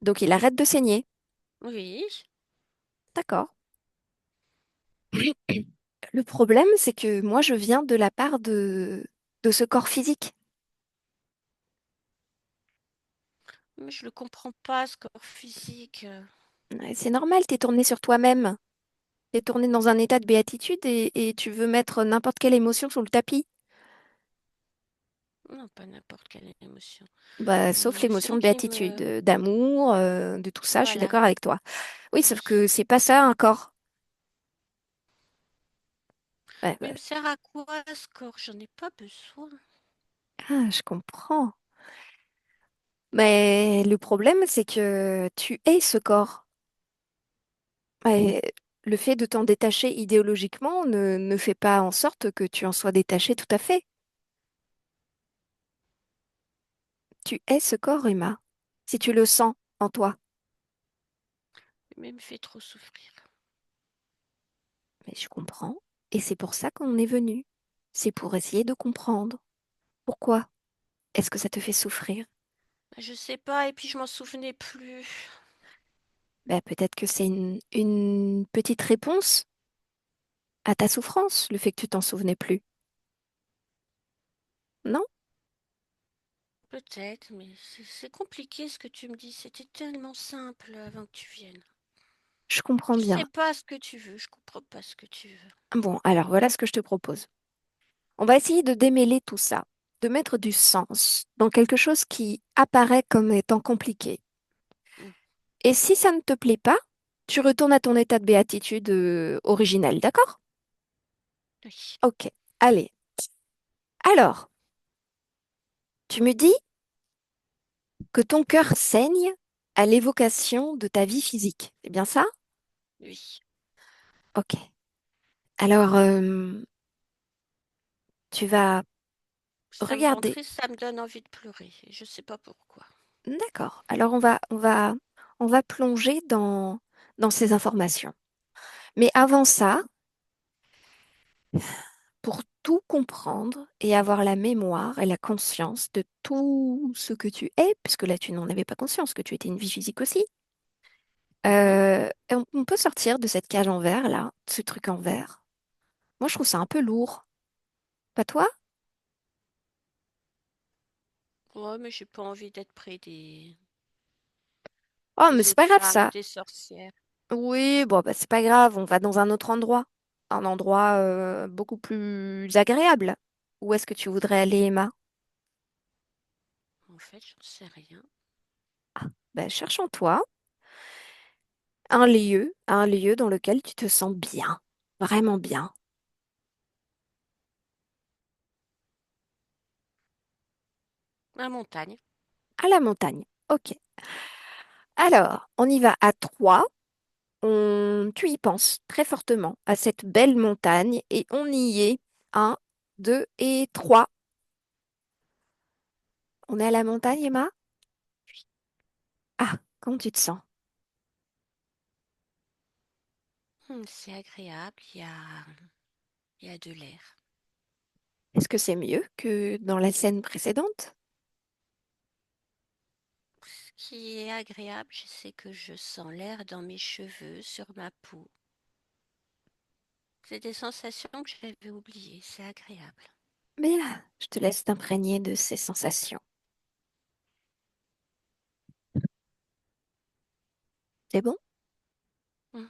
Donc il arrête de saigner. Oui, D'accord. Le problème, c'est que moi, je viens de la part de ce corps physique. mais je le comprends pas, ce corps physique. Ouais, c'est normal, t'es tourné sur toi-même. T'es tourné dans un état de béatitude et tu veux mettre n'importe quelle émotion sous le tapis. Non, pas n'importe quelle émotion. Bah, Une sauf l'émotion émotion de qui béatitude, me... d'amour, de tout ça, je suis Voilà, d'accord avec toi. Oui, sauf oui. que c'est pas ça un corps. Ouais, Mais il ouais. me sert à quoi, ce corps? J'en ai pas besoin. Ah, je comprends. Mais le problème, c'est que tu es ce corps. Et le fait de t'en détacher idéologiquement ne fait pas en sorte que tu en sois détaché tout à fait. Tu es ce corps, Emma. Si tu le sens en toi. Mais il me fait trop souffrir. Mais je comprends. Et c'est pour ça qu'on est venu. C'est pour essayer de comprendre. Pourquoi est-ce que ça te fait souffrir? Je sais pas, et puis je m'en souvenais plus. Ben, peut-être que c'est une petite réponse à ta souffrance, le fait que tu t'en souvenais plus. Non? Peut-être, mais c'est compliqué ce que tu me dis. C'était tellement simple avant que tu viennes. Je comprends Je bien. sais pas ce que tu veux, je comprends pas ce que tu veux. Bon, alors voilà ce que je te propose. On va essayer de démêler tout ça, de mettre du sens dans quelque chose qui apparaît comme étant compliqué. Mm. Et si ça ne te plaît pas, tu retournes à ton état de béatitude originel, d'accord? Oui, Ok. Allez. Alors, tu me dis que ton cœur saigne à l'évocation de ta vie physique. C'est bien ça? oui. Ok. Alors, tu vas Ça me rend regarder. triste, ça me donne envie de pleurer. Et je sais pas pourquoi. D'accord. Alors, on va plonger dans ces informations. Mais avant ça, pour tout comprendre et avoir la mémoire et la conscience de tout ce que tu es, puisque là, tu n'en avais pas conscience que tu étais une vie physique aussi, Mhm. on peut sortir de cette cage en verre, là, de ce truc en verre. Moi, je trouve ça un peu lourd. Pas toi? Ouais, mais j'ai pas envie d'être près Oh, mais des c'est autres pas grave femmes ou ça. des sorcières. Oui, bon, bah, c'est pas grave, on va dans un autre endroit. Un endroit beaucoup plus agréable. Où est-ce que tu voudrais aller, Emma? En fait, j'en sais rien. Bah, cherche en toi. un lieu dans lequel tu te sens bien, vraiment bien. La montagne. À la montagne. Ok. Alors, on y va à trois. Tu y penses très fortement à cette belle montagne et on y est. Un, deux et trois. On est à la montagne, Emma? Ah, comment tu te sens? C'est agréable, il y a de l'air. Est-ce que c'est mieux que dans la scène précédente? Ce qui est agréable, c'est que je sens l'air dans mes cheveux, sur ma peau. C'est des sensations que j'avais oubliées, c'est agréable. Mais là, je te laisse t'imprégner de ces sensations. C'est bon? Hmm.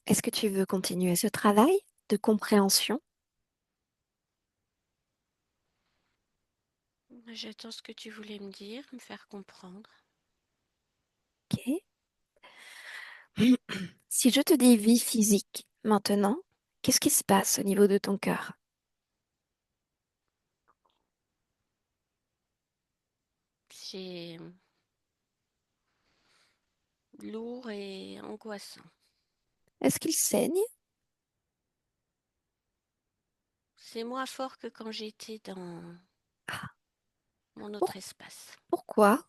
Est-ce que tu veux continuer ce travail de compréhension? J'attends ce que tu voulais me dire, me faire comprendre. Ok. Si je te dis vie physique maintenant, qu'est-ce qui se passe au niveau de ton cœur? C'est lourd et angoissant. Est-ce qu'il saigne? C'est moins fort que quand j'étais dans Ah, mon autre pour- espace. pourquoi?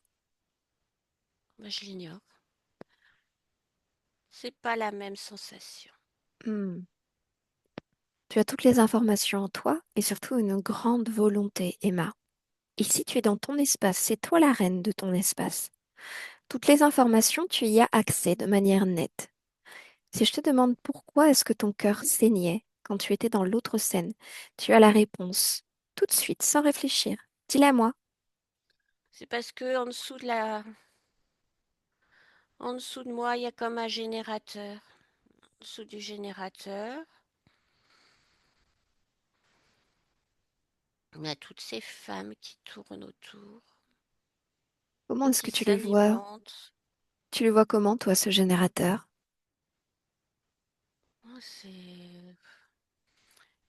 Moi, je l'ignore. C'est pas la même sensation. Hmm. Tu as toutes les informations en toi et surtout une grande volonté, Emma. Ici, tu es dans ton espace, c'est toi la reine de ton espace. Toutes les informations, tu y as accès de manière nette. Si je te demande pourquoi est-ce que ton cœur saignait quand tu étais dans l'autre scène, tu as la réponse tout de suite, sans réfléchir. Dis-la moi. C'est parce que en dessous de moi, il y a comme un générateur. En dessous du générateur, il y a toutes ces femmes qui tournent autour, Comment est-ce qui que tu le vois? s'alimentent. Tu le vois comment, toi, ce générateur? Oh,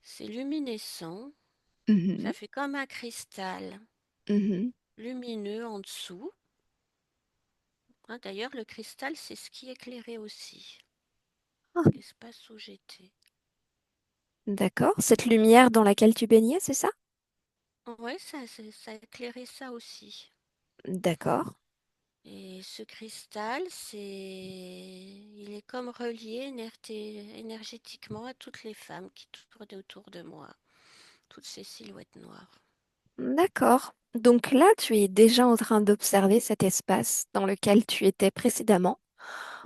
c'est luminescent. Mhm, Ça fait comme un cristal mhm. lumineux en dessous. Hein, d'ailleurs, le cristal, c'est ce qui éclairait aussi Ah, l'espace où j'étais. d'accord. Cette lumière dans laquelle tu baignais, c'est ça? Ouais, ça éclairait ça aussi. D'accord. Et ce cristal, il est comme relié énergétiquement à toutes les femmes qui tournaient autour de moi, toutes ces silhouettes noires. D'accord. Donc là, tu es déjà en train d'observer cet espace dans lequel tu étais précédemment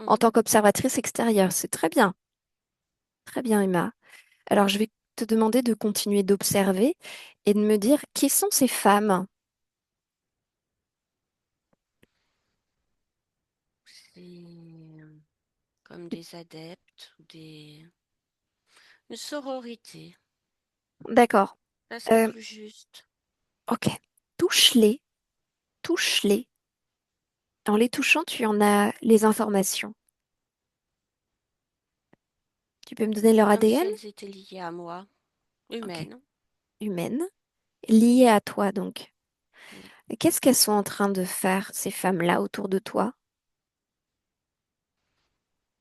en Mhm. tant qu'observatrice extérieure. C'est très bien, Emma. Alors, je vais te demander de continuer d'observer et de me dire qui sont ces femmes. C'est comme des adeptes ou une sororité. D'accord. Ça serait Euh, plus juste. ok. Touche-les, touche-les. En les touchant, tu en as les informations. Tu peux me donner leur Comme si ADN? elles étaient liées à moi, Ok. humaines. Humaine. Liées à toi, donc. Oui. Et qu'est-ce qu'elles sont en train de faire, ces femmes-là, autour de toi?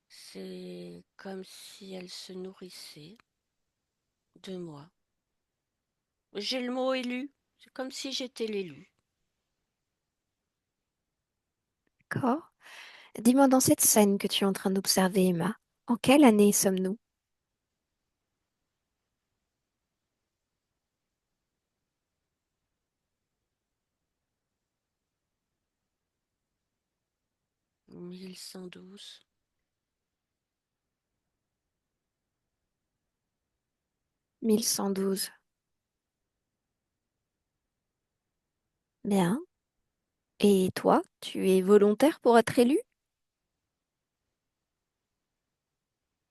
C'est comme si elles se nourrissaient de moi. J'ai le mot élu. C'est comme si j'étais l'élu. D'accord. Dis-moi, dans cette scène que tu es en train d'observer, Emma, en quelle année sommes-nous? 1112. 1112. Bien. Et toi, tu es volontaire pour être élu?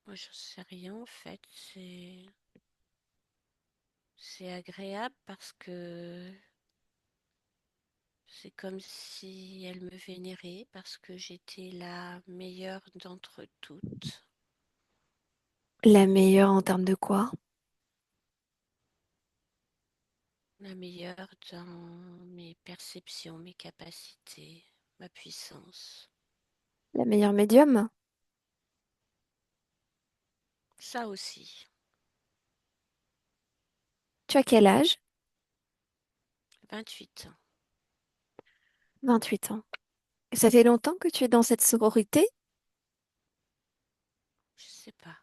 Moi, je sais rien en fait. C'est agréable parce que C'est comme si elle me vénérait parce que j'étais la meilleure d'entre toutes, La meilleure en termes de quoi? la meilleure dans mes perceptions, mes capacités, ma puissance. La meilleure médium? Ça aussi, Tu as quel âge? 28 ans. 28 ans. Et ça fait longtemps que tu es dans cette sororité? Je sais pas.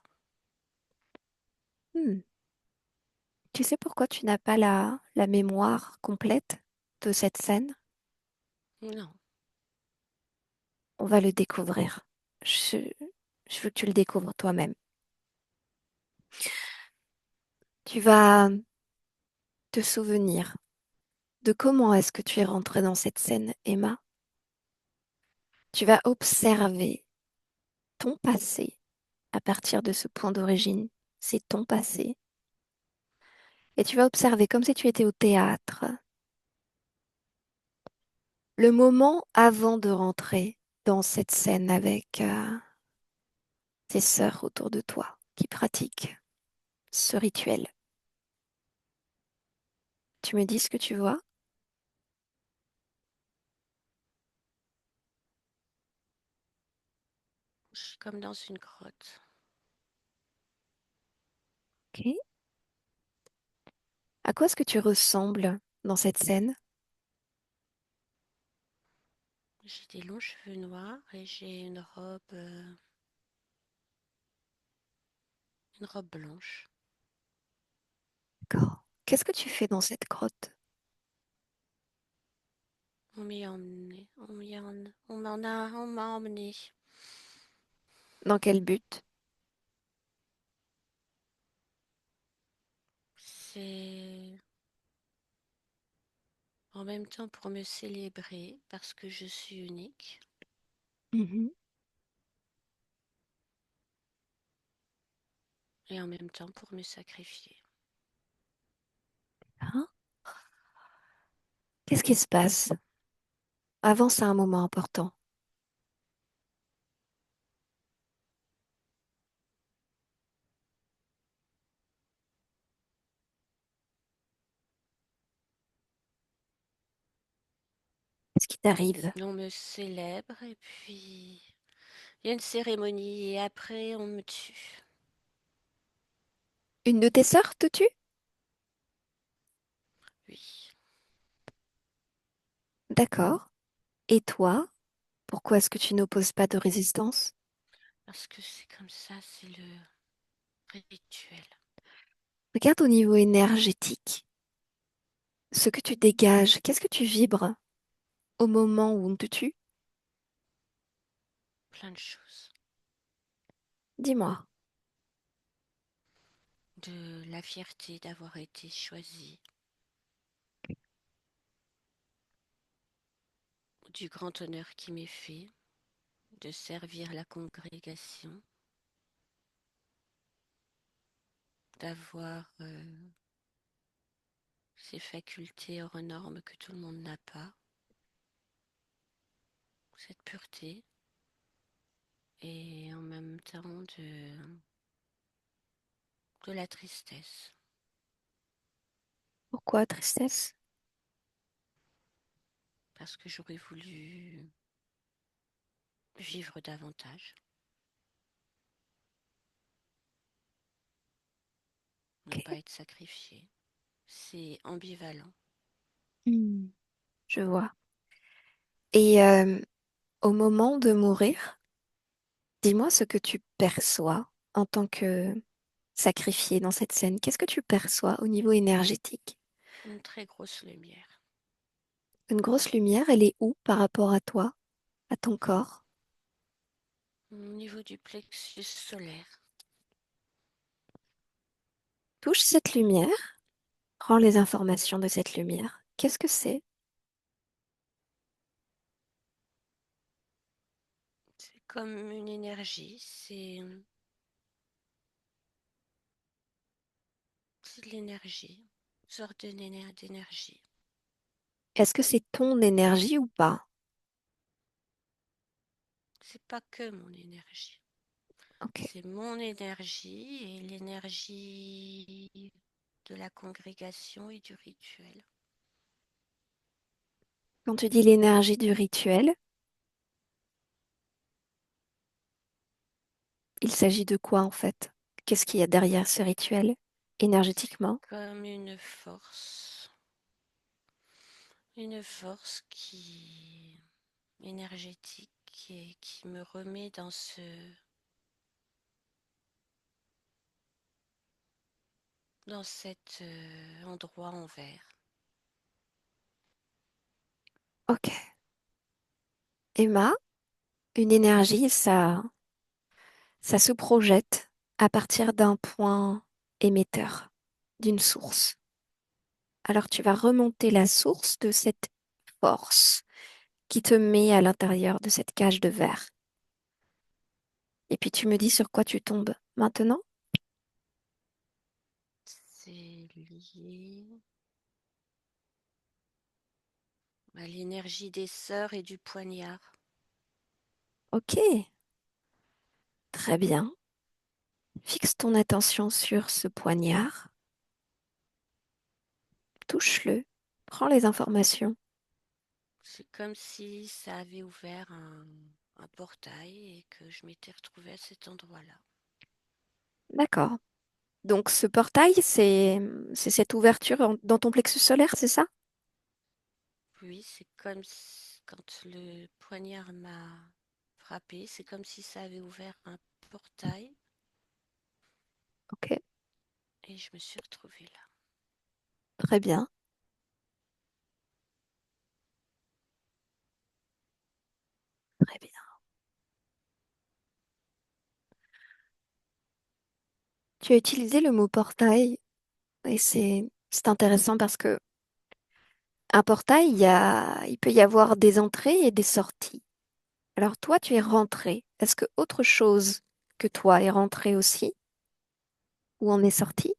Hmm. Tu sais pourquoi tu n'as pas la mémoire complète de cette scène? Non, On va le découvrir. Je, je veux que tu le découvres toi-même. Tu vas te souvenir de comment est-ce que tu es rentrée dans cette scène, Emma. Tu vas observer ton passé à partir de ce point d'origine. C'est ton passé. Et tu vas observer comme si tu étais au théâtre, le moment avant de rentrer dans cette scène avec tes sœurs autour de toi qui pratiquent ce rituel. Tu me dis ce que tu vois? je suis comme dans une grotte. Ok. À quoi est-ce que tu ressembles dans cette scène? J'ai des longs cheveux noirs et j'ai une robe blanche. D'accord. Qu'est-ce que tu fais dans cette grotte? On m'a emmené. Dans quel but? C'est en même temps pour me célébrer parce que je suis unique Mhm. et en même temps pour me sacrifier. Hein. Qu'est-ce qui se passe? Avance à un moment important. Qu'est-ce qui t'arrive? On me célèbre et puis il y a une cérémonie et après on me tue. Une de tes sœurs te tue? Oui, D'accord. Et toi, pourquoi est-ce que tu n'opposes pas de résistance? parce que c'est comme ça, c'est le rituel. Regarde au niveau énergétique. Ce que tu dégages, qu'est-ce que tu vibres au moment où on te tue? Plein de choses. Dis-moi. De la fierté d'avoir été choisie, du grand honneur qui m'est fait de servir la congrégation, d'avoir ces facultés hors normes que tout le monde n'a pas, cette pureté, et en même temps de la tristesse, Pourquoi tristesse? parce que j'aurais voulu vivre davantage, ne Ok. pas être sacrifiée. C'est ambivalent. Hmm. Je vois. Et au moment de mourir, dis-moi ce que tu perçois en tant que sacrifié dans cette scène. Qu'est-ce que tu perçois au niveau énergétique? Une très grosse lumière. Une grosse lumière, elle est où par rapport à toi, à ton corps? Au niveau du plexus solaire, Touche cette lumière, prends les informations de cette lumière. Qu'est-ce que c'est? c'est comme une énergie, c'est de l'énergie, une sorte d'énergie. Est-ce que c'est ton énergie ou pas? C'est pas que mon énergie. Ok. C'est mon énergie et l'énergie de la congrégation et du rituel. Quand tu dis l'énergie du rituel, il s'agit de quoi en fait? Qu'est-ce qu'il y a derrière ce rituel C'est énergétiquement? comme une force qui énergétique et qui me remet dans cet endroit en verre. Ok. Emma, une énergie, ça se projette à partir d'un point émetteur, d'une source. Alors tu vas remonter la source de cette force qui te met à l'intérieur de cette cage de verre. Et puis tu me dis sur quoi tu tombes maintenant? C'est lié à l'énergie des sœurs et du poignard. Ok, très bien. Fixe ton attention sur ce poignard, touche-le, prends les informations. C'est comme si ça avait ouvert un portail et que je m'étais retrouvée à cet endroit-là. D'accord. Donc ce portail, c'est cette ouverture dans ton plexus solaire, c'est ça? Oui, c'est comme quand le poignard m'a frappé, c'est comme si ça avait ouvert un portail Ok, et je me suis retrouvée là. très bien, très bien. Tu as utilisé le mot portail et c'est intéressant parce que un portail, il peut y avoir des entrées et des sorties. Alors toi, tu es rentré. Est-ce que autre chose que toi est rentré aussi ou en est sorti?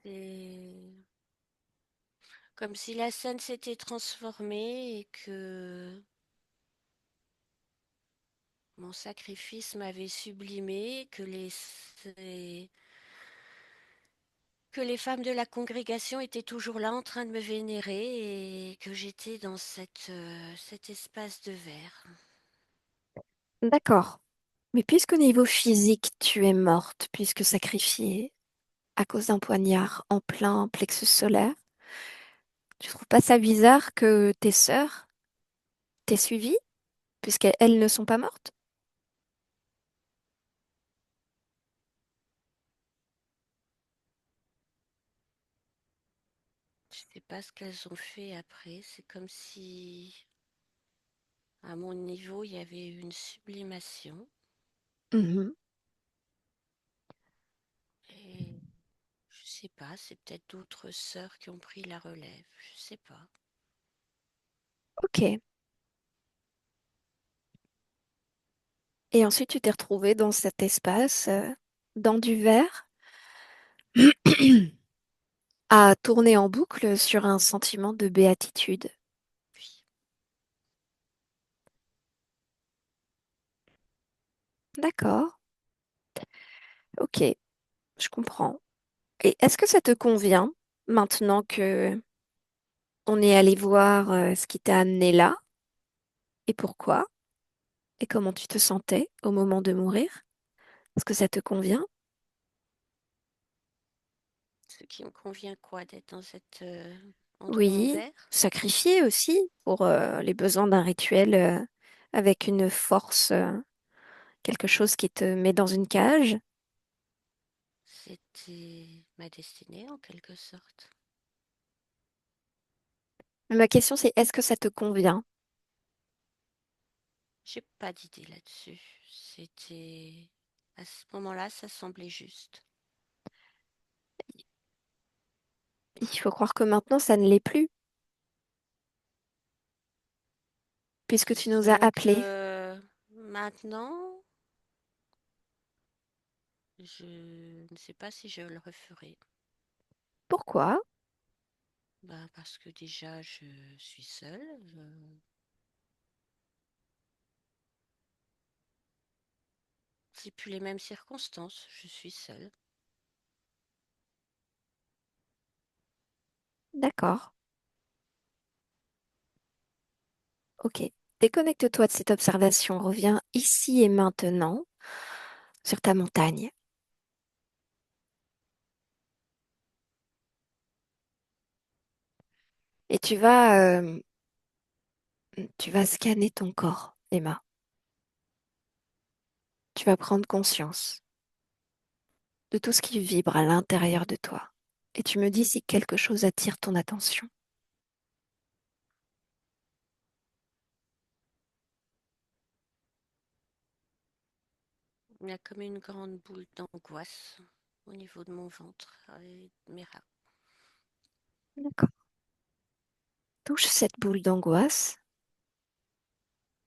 C'est comme si la scène s'était transformée et que mon sacrifice m'avait sublimé, que les femmes de la congrégation étaient toujours là en train de me vénérer et que j'étais dans cet espace de verre. D'accord. Mais puisqu'au niveau physique, tu es morte, puisque sacrifiée à cause d'un poignard en plein plexus solaire, tu trouves pas ça bizarre que tes sœurs t'aient suivi, puisqu'elles ne sont pas mortes? Je sais pas ce qu'elles ont fait après. C'est comme si, à mon niveau, il y avait eu une sublimation. Mhm. Et je sais pas, c'est peut-être d'autres sœurs qui ont pris la relève. Je sais pas. Ok. Et ensuite, tu t'es retrouvée dans cet espace, dans du verre, à tourner en boucle sur un sentiment de béatitude. Puis, D'accord. Ok, je comprends. Et est-ce que ça te convient maintenant que on est allé voir ce qui t'a amené là et pourquoi et comment tu te sentais au moment de mourir? Est-ce que ça te convient? ce qui me convient quoi d'être dans cet endroit en Oui, verre? sacrifié aussi pour les besoins d'un rituel avec une force, quelque chose qui te met dans une cage. C'était ma destinée en quelque sorte. Mais ma question c'est est-ce que ça te convient? J'ai pas d'idée là-dessus. C'était à ce moment-là, ça semblait juste. Il faut croire que maintenant ça ne l'est plus puisque tu nous as Disons appelés. que maintenant, je ne sais pas si je le referai. Pourquoi? Bah, parce que déjà, je suis seule. C'est plus les mêmes circonstances. Je suis seule. D'accord. Ok. Déconnecte-toi de cette observation. Reviens ici et maintenant sur ta montagne. Et tu vas scanner ton corps, Emma. Tu vas prendre conscience de tout ce qui vibre à l'intérieur de toi. Et tu me dis si quelque chose attire ton attention. Il y a comme une grande boule d'angoisse au niveau de mon ventre et de mes reins. D'accord. Touche cette boule d'angoisse.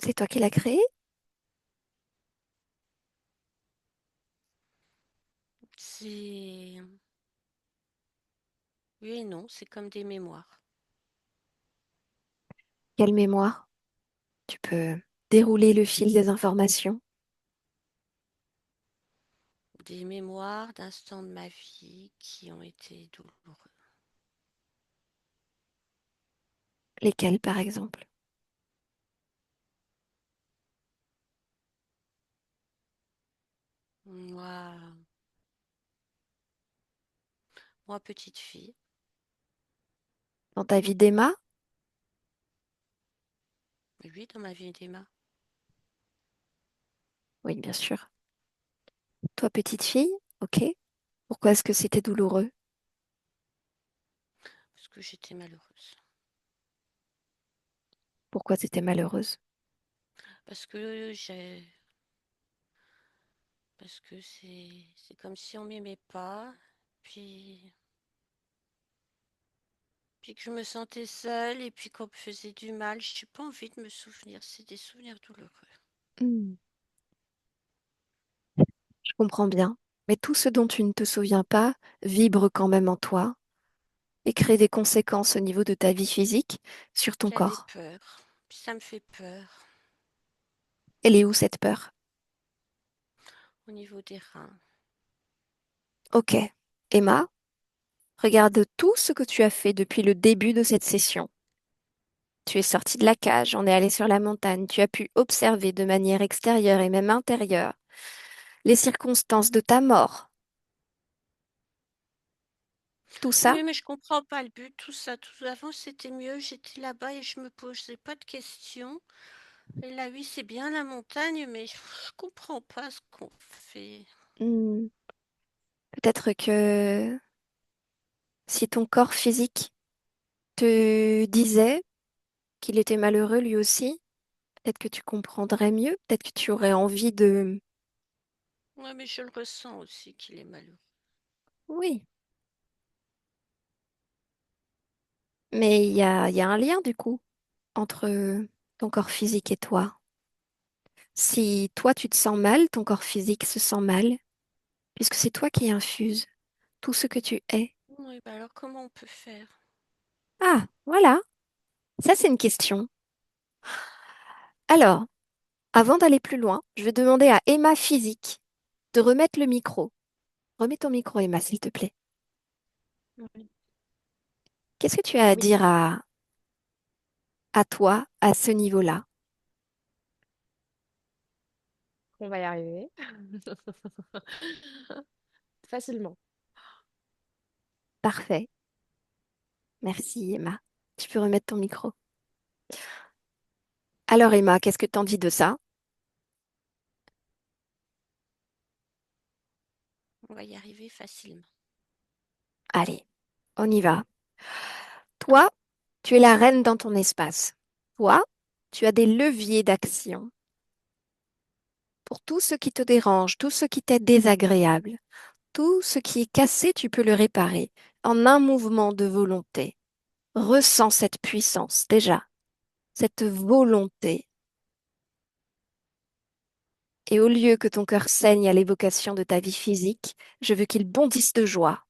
C'est toi qui l'as créée? C'est... Oui et non, c'est comme des mémoires. Quelle mémoire? Tu peux dérouler le fil des informations. Des mémoires d'instants de ma vie qui ont été douloureux. Lesquelles, par exemple? Moi, moi petite fille, Dans ta vie d'Emma? oui, dans ma vie d'Emma, Oui, bien sûr. Toi, petite fille? Ok. Pourquoi est-ce que c'était douloureux? parce que j'étais malheureuse. Pourquoi c'était malheureuse? Parce que j'ai... Parce que c'est comme si on m'aimait pas, puis... Puis que je me sentais seule et puis qu'on me faisait du mal. J'ai pas envie de me souvenir. C'est des souvenirs douloureux. Hmm, je comprends bien. Mais tout ce dont tu ne te souviens pas vibre quand même en toi et crée des conséquences au niveau de ta vie physique sur ton J'avais corps. peur. Puis ça me fait peur Elle est où cette peur? au niveau des reins. Ok. Emma, regarde tout ce que tu as fait depuis le début de cette session. Tu es sortie de la cage, on est allé sur la montagne, tu as pu observer de manière extérieure et même intérieure les circonstances de ta mort. Tout ça, Oui, mais je comprends pas le but. Tout ça, tout avant, c'était mieux. J'étais là-bas et je me posais pas de questions. Et là, oui, c'est bien la montagne, mais je comprends pas ce qu'on fait. hmm, peut-être que si ton corps physique te disait qu'il était malheureux lui aussi, peut-être que tu comprendrais mieux, peut-être que tu aurais envie de... Ouais, mais je le ressens aussi qu'il est malheureux. Oui, mais il y a un lien du coup entre ton corps physique et toi. Si toi tu te sens mal, ton corps physique se sent mal, puisque c'est toi qui infuses tout ce que tu es. Oui, bah alors comment on peut faire? Ah, voilà, ça c'est une question. Alors, avant d'aller plus loin, je vais demander à Emma Physique de remettre le micro. Remets ton micro, Emma, s'il te plaît. Oui. Qu'est-ce que tu as à Oui, dire à toi à ce niveau-là? on va y arriver. Facilement. Parfait. Merci, Emma. Tu peux remettre ton micro. Alors, Emma, qu'est-ce que t'en dis de ça? On va y arriver facilement. Allez, on y va. Toi, tu es la reine dans ton espace. Toi, tu as des leviers d'action pour tout ce qui te dérange, tout ce qui t'est désagréable. Tout ce qui est cassé, tu peux le réparer en un mouvement de volonté. Ressens cette puissance déjà, cette volonté. Et au lieu que ton cœur saigne à l'évocation de ta vie physique, je veux qu'il bondisse de joie.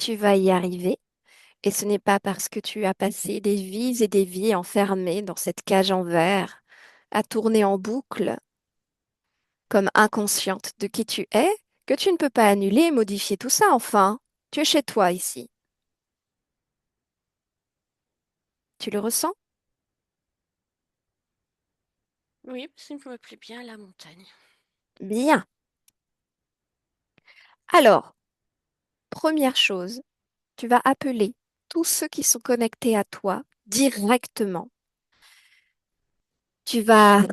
tu vas y arriver. Et ce n'est pas parce que tu as passé des vies et des vies enfermées dans cette cage en verre, à tourner en boucle, comme inconsciente de qui tu es, que tu ne peux pas annuler et modifier tout ça, enfin. Tu es chez toi ici. Tu le ressens? Oui, ça me plaît bien la montagne. Bien. Alors, première chose, tu vas appeler tous ceux qui sont connectés à toi directement. Tu vas,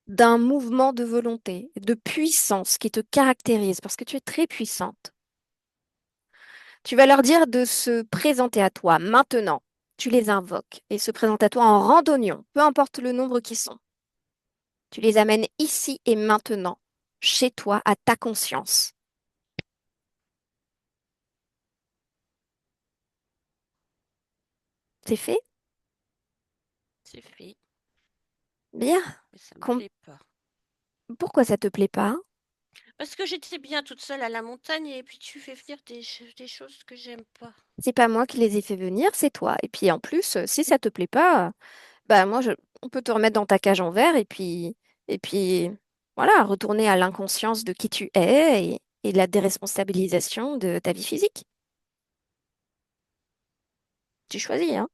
d'un mouvement de volonté, de puissance qui te caractérise, parce que tu es très puissante, tu vas leur dire de se présenter à toi maintenant. Tu les invoques et se présentent à toi en randonnion, peu importe le nombre qu'ils sont. Tu les amènes ici et maintenant, chez toi, à ta conscience. C'est fait? C'est fait, Bien. mais ça me Com- plaît pas. Pourquoi ça te plaît pas? Parce que j'étais bien toute seule à la montagne et puis tu fais venir des choses que j'aime pas. C'est pas moi qui les ai fait venir, c'est toi. Et puis en plus, si ça te plaît pas, bah on peut te remettre dans ta cage en verre et puis voilà, retourner à l'inconscience de qui tu es et de la déresponsabilisation de ta vie physique. Tu choisis, hein.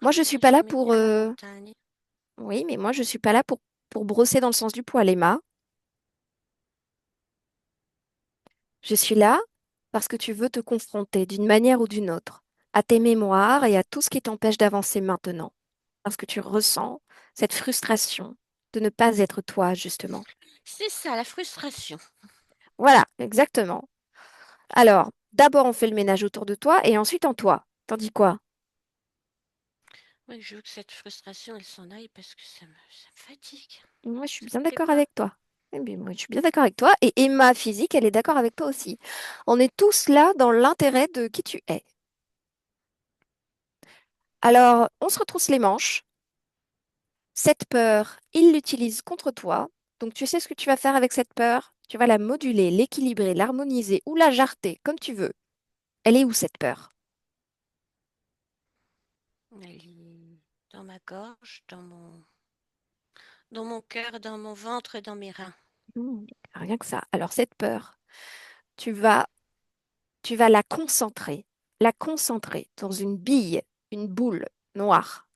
Ah, Moi, mais je suis moi pas là j'aimais pour, bien la montagne. oui, mais moi, je suis pas là pour brosser dans le sens du poil, Emma. Je suis là parce que tu veux te confronter d'une manière ou d'une autre à tes mémoires et à tout ce qui t'empêche d'avancer maintenant. Parce que tu ressens cette frustration de ne pas être toi, justement. C'est ça, la frustration. Voilà, exactement. Alors, d'abord, on fait le ménage autour de toi et ensuite en toi. T'en dis quoi? Ouais, je veux que cette frustration, elle s'en aille parce que ça me fatigue. Moi, je suis Ça bien me plaît d'accord pas. avec toi. Eh bien, moi, je suis bien d'accord avec toi. Et Emma Physique, elle est d'accord avec toi aussi. On est tous là dans l'intérêt de qui tu es. Alors, on se retrousse les manches. Cette peur, il l'utilise contre toi. Donc, tu sais ce que tu vas faire avec cette peur? Tu vas la moduler, l'équilibrer, l'harmoniser ou la jarter, comme tu veux. Elle est où cette peur? Elle est dans ma gorge, dans mon cœur, dans mon ventre et dans mes reins. Hmm, rien que ça. Alors, cette peur, tu vas, tu vas la concentrer dans une bille, une boule noire.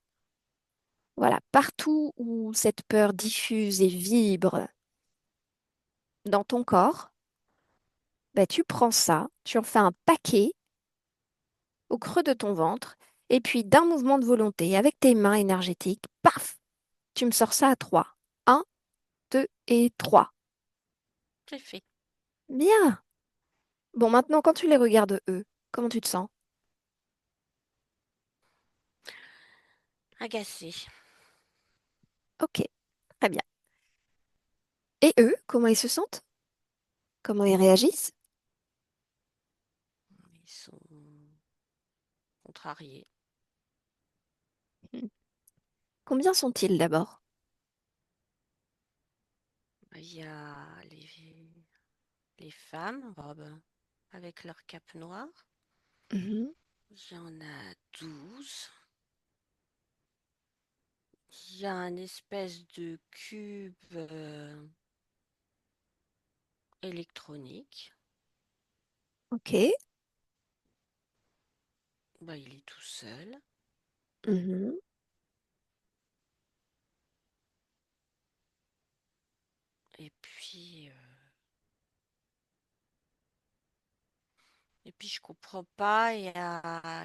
Voilà, partout où cette peur diffuse et vibre dans ton corps, ben, tu prends ça, tu en fais un paquet au creux de ton ventre, et puis d'un mouvement de volonté, avec tes mains énergétiques, paf, tu me sors ça à 3. Un, 2 et 3. C'est fait. Bien. Bon, maintenant, quand tu les regardes, eux, comment tu te sens? Agacé. Ok, très bien. Et eux, comment ils se sentent? Comment ils réagissent? Ils sont contrariés. Hmm. Combien sont-ils d'abord? Il y a les femmes en robe avec leur cape noire. Mhm. Il y en a 12. Il y a un espèce de cube électronique. Ok. Bah, il est tout seul. Mhm. Et puis je comprends pas et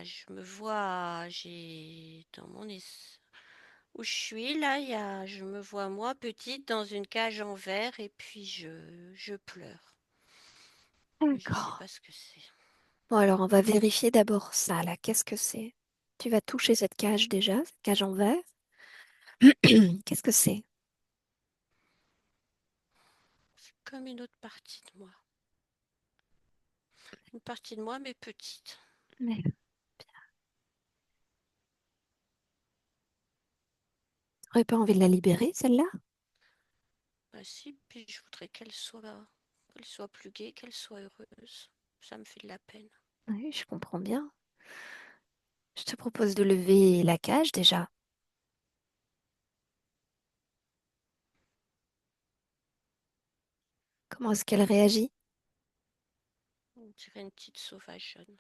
je me vois, j'ai dans où je suis là, je me vois moi petite dans une cage en verre et puis je pleure. Mais je sais D'accord. pas ce que c'est. Bon, alors, on va vérifier d'abord ça, là. Qu'est-ce que c'est? Tu vas toucher cette cage déjà, cette cage en verre. Qu'est-ce que c'est? C'est comme une autre partie de moi. Une partie de moi mais petite. Mais t'aurais pas envie de la libérer, celle-là? Bah si, puis je voudrais qu'elle soit qu'elle soit plus gaie, qu'elle soit heureuse. Ça me fait de la peine. Oui, je comprends bien. Je te propose de lever la cage déjà. Comment est-ce qu'elle réagit? On dirait une petite sauvageonne.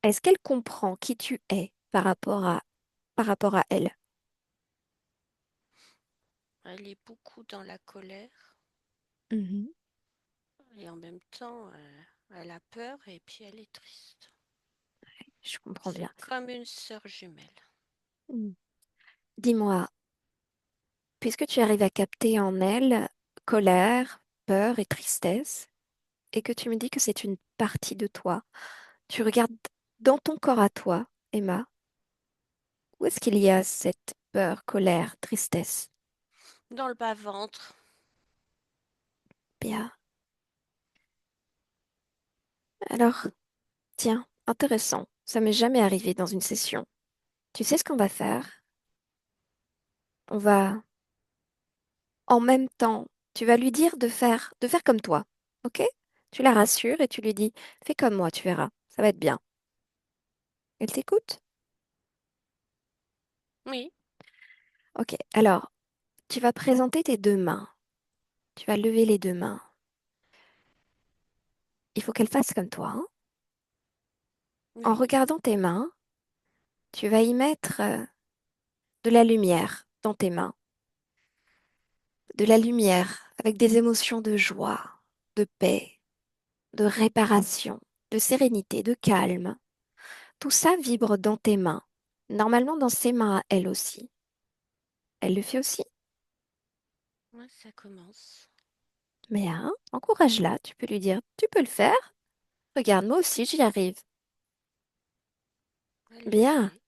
Est-ce qu'elle comprend qui tu es par rapport à elle? Elle est beaucoup dans la colère Mhm. et en même temps, elle a peur et puis elle est triste. Je comprends C'est bien. comme une sœur jumelle. Mm. Dis-moi, puisque tu arrives à capter en elle colère, peur et tristesse, et que tu me dis que c'est une partie de toi, tu regardes dans ton corps à toi, Emma, où est-ce qu'il y a cette peur, colère, tristesse? Dans le bas-ventre, Bien. Alors, tiens, intéressant. Ça m'est jamais arrivé dans une session. Tu sais ce qu'on va faire? On va, en même temps, tu vas lui dire de faire comme toi. OK? Tu la rassures et tu lui dis, fais comme moi, tu verras. Ça va être bien. Elle t'écoute? oui, OK. Alors, tu vas présenter tes deux mains. Tu vas lever les deux mains. Il faut qu'elle fasse comme toi, hein. En oui, regardant tes mains, tu vas y mettre de la lumière dans tes mains. De la lumière avec des émotions de joie, de paix, de réparation, de sérénité, de calme. Tout ça vibre dans tes mains. Normalement dans ses mains à elle aussi. Elle le fait aussi. ouais, ça commence. Mais hein, encourage-la. Tu peux lui dire, tu peux le faire. Regarde, moi aussi j'y arrive. Elle le Bien. fait.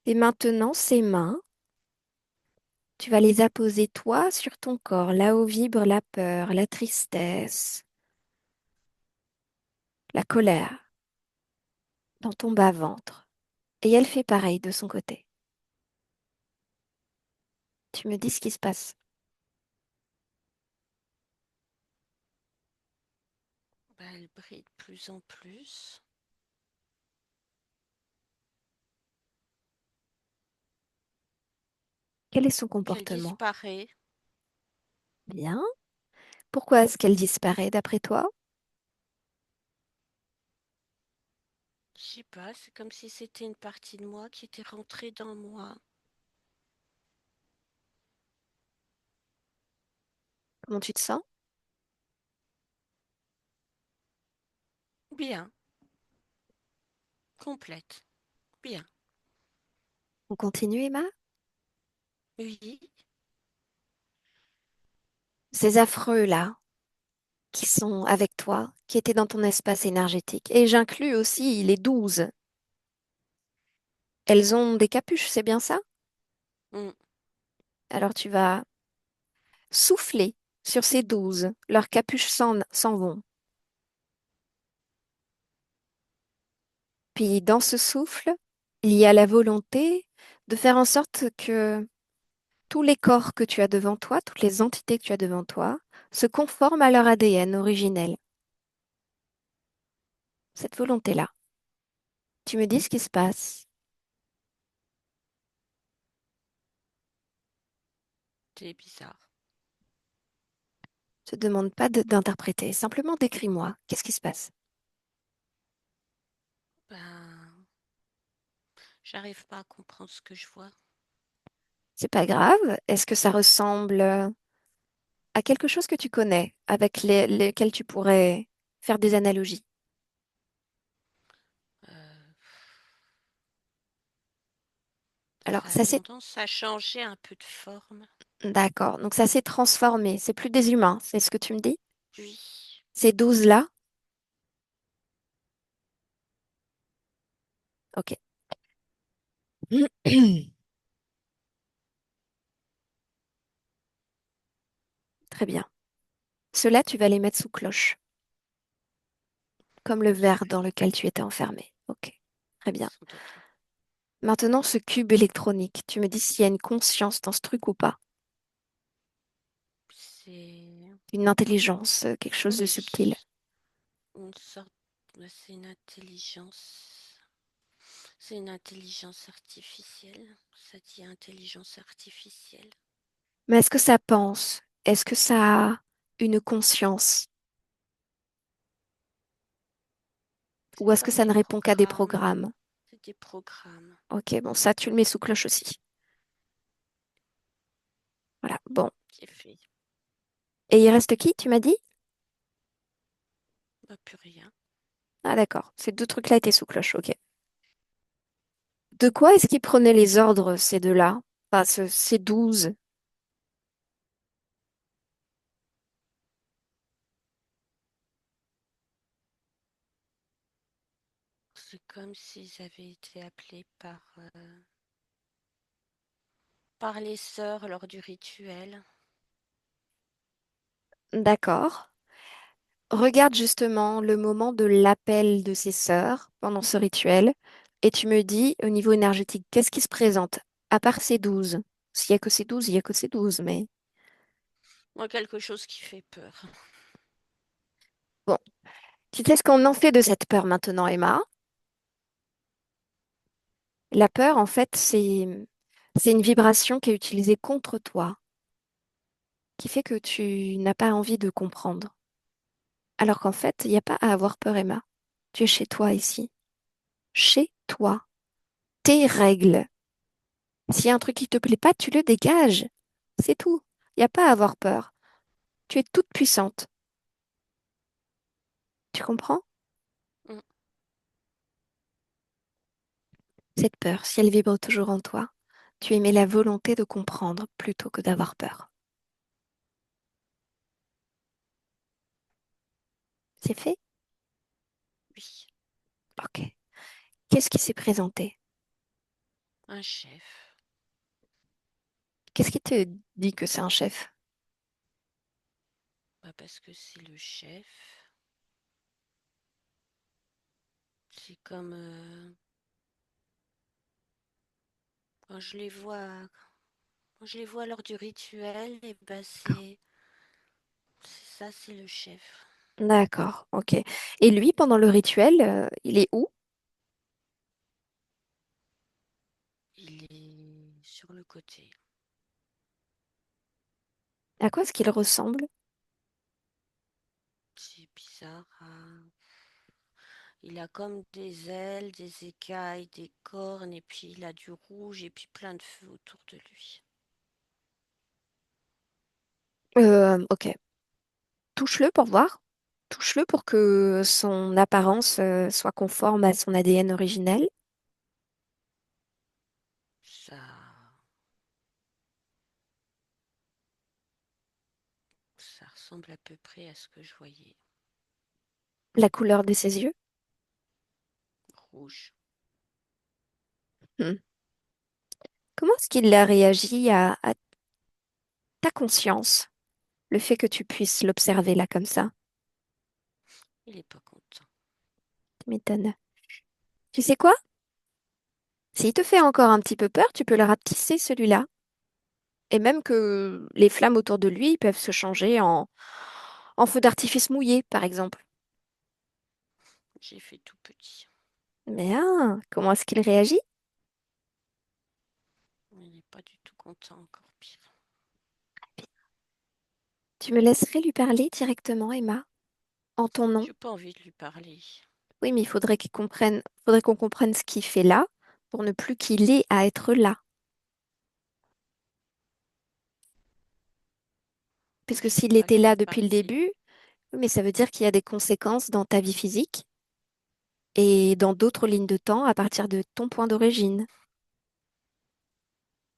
Et maintenant, ces mains, tu vas les apposer toi sur ton corps, là où vibre la peur, la tristesse, la colère, dans ton bas-ventre. Et elle fait pareil de son côté. Tu me dis ce qui se passe. Bah, elle brille de plus en plus. Quel est son Puis elle comportement? disparaît. Bien. Pourquoi est-ce qu'elle disparaît d'après toi? Je sais pas, c'est comme si c'était une partie de moi qui était rentrée dans moi. Comment tu te sens? Bien, complète. Bien. On continue, Emma? Oui, Ces affreux-là, qui sont avec toi, qui étaient dans ton espace énergétique. Et j'inclus aussi les 12. Elles ont des capuches, c'est bien ça? mm, Alors tu vas souffler sur ces 12. Leurs capuches s'en vont. Puis dans ce souffle, il y a la volonté de faire en sorte que tous les corps que tu as devant toi, toutes les entités que tu as devant toi, se conforment à leur ADN originel. Cette volonté-là. Tu me dis ce qui se passe. c'est bizarre. Je te demande pas d'interpréter, simplement décris-moi. Qu'est-ce qui se passe? Ben, j'arrive pas à comprendre ce que je vois. C'est pas grave. Est-ce que ça ressemble à quelque chose que tu connais, avec lesquels tu pourrais faire des analogies? Euh, Alors, Ça a ça s'est... tendance à changer un peu de forme. D'accord. Donc, ça s'est transformé. C'est plus des humains, c'est ce que tu me dis? Oui, Ces 12-là? Ok. Très bien. Ceux-là, tu vas les mettre sous cloche, comme le verre dans super. lequel tu étais enfermé. Ok. Très bien. Sans doute. Maintenant, ce cube électronique, tu me dis s'il y a une conscience dans ce truc ou pas. c'est... Une intelligence, quelque chose de Oui, subtil. une sorte... C'est une intelligence. C'est une intelligence artificielle. Ça dit intelligence artificielle. Mais est-ce que ça pense? Est-ce que ça a une conscience? Ou C'est est-ce que comme ça des ne répond qu'à des programmes. programmes? C'est des programmes. Ok, bon, ça, tu le mets sous cloche aussi. Voilà, bon. C'est fait. Et il reste qui, tu m'as dit? Bah, plus rien. Ah, d'accord. Ces deux trucs-là étaient sous cloche, ok. De quoi est-ce qu'ils prenaient les ordres, ces deux-là? Enfin, ces 12. C'est comme s'ils avaient été appelés par les sœurs lors du rituel. D'accord. Regarde justement le moment de l'appel de ces sœurs pendant ce rituel et tu me dis au niveau énergétique, qu'est-ce qui se présente à part ces 12? S'il y a que ces 12, il y a que ces 12, mais Moi, quelque chose qui fait peur. bon. Tu sais ce qu'on en fait de cette peur maintenant, Emma? La peur, en fait, c'est une vibration qui est utilisée contre toi, qui fait que tu n'as pas envie de comprendre. Alors qu'en fait, il n'y a pas à avoir peur, Emma. Tu es chez toi ici. Chez toi. Tes règles. S'il y a un truc qui te plaît pas, tu le dégages. C'est tout. Il n'y a pas à avoir peur. Tu es toute puissante. Tu comprends? Mm. Cette peur, si elle vibre toujours en toi, tu émets la volonté de comprendre plutôt que d'avoir peur. C'est fait? Oui, Ok. Qu'est-ce qui s'est présenté? un chef. Qu'est-ce qui te dit que c'est un chef? Bah, parce que c'est le chef. C'est comme quand je les vois, quand je les vois lors du rituel, et ben c'est ça, c'est le chef. D'accord, ok. Et lui, pendant le rituel, il est où? Il est sur le côté. À quoi est-ce qu'il ressemble? C'est bizarre, hein. Il a comme des ailes, des écailles, des cornes, et puis il a du rouge et puis plein de feu autour de lui. Ok. Touche-le pour voir. Touche-le pour que son apparence, soit conforme à son ADN originel. Ça, ça ressemble à peu près à ce que je voyais. La couleur de ses yeux. Rouge. Hmm. Comment est-ce qu'il a réagi à ta conscience, le fait que tu puisses l'observer là comme ça? Il est pas content. Tu m'étonnes. Tu sais quoi? S'il te fait encore un petit peu peur, tu peux le rapetisser celui-là. Et même que les flammes autour de lui peuvent se changer en feu d'artifice mouillé, par exemple. J'ai fait tout petit. Mais ah, comment est-ce qu'il réagit? Il n'est pas du tout content, encore pire. Tu me laisserais lui parler directement, Emma, en ton nom? J'ai pas envie de lui parler. Oui, mais il faudrait faudrait qu'on comprenne ce qu'il fait là pour ne plus qu'il ait à être là. Mais Puisque je peux s'il pas était lui là depuis le parler. début, oui, mais ça veut dire qu'il y a des conséquences dans ta vie physique et dans d'autres lignes de temps à partir de ton point d'origine.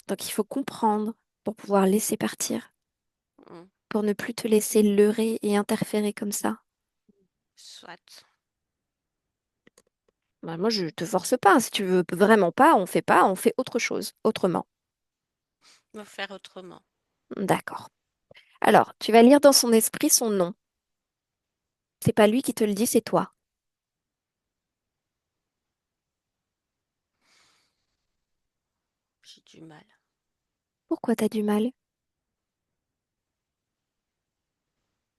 Donc il faut comprendre pour pouvoir laisser partir, Hmm. pour ne plus te laisser leurrer et interférer comme ça. Soit. Bah, moi, je te force pas. Si tu veux vraiment pas, on fait autre chose, autrement. On va faire autrement. D'accord. Alors, tu vas lire dans son esprit son nom. C'est pas lui qui te le dit, c'est toi. J'ai du mal. Pourquoi t'as du mal?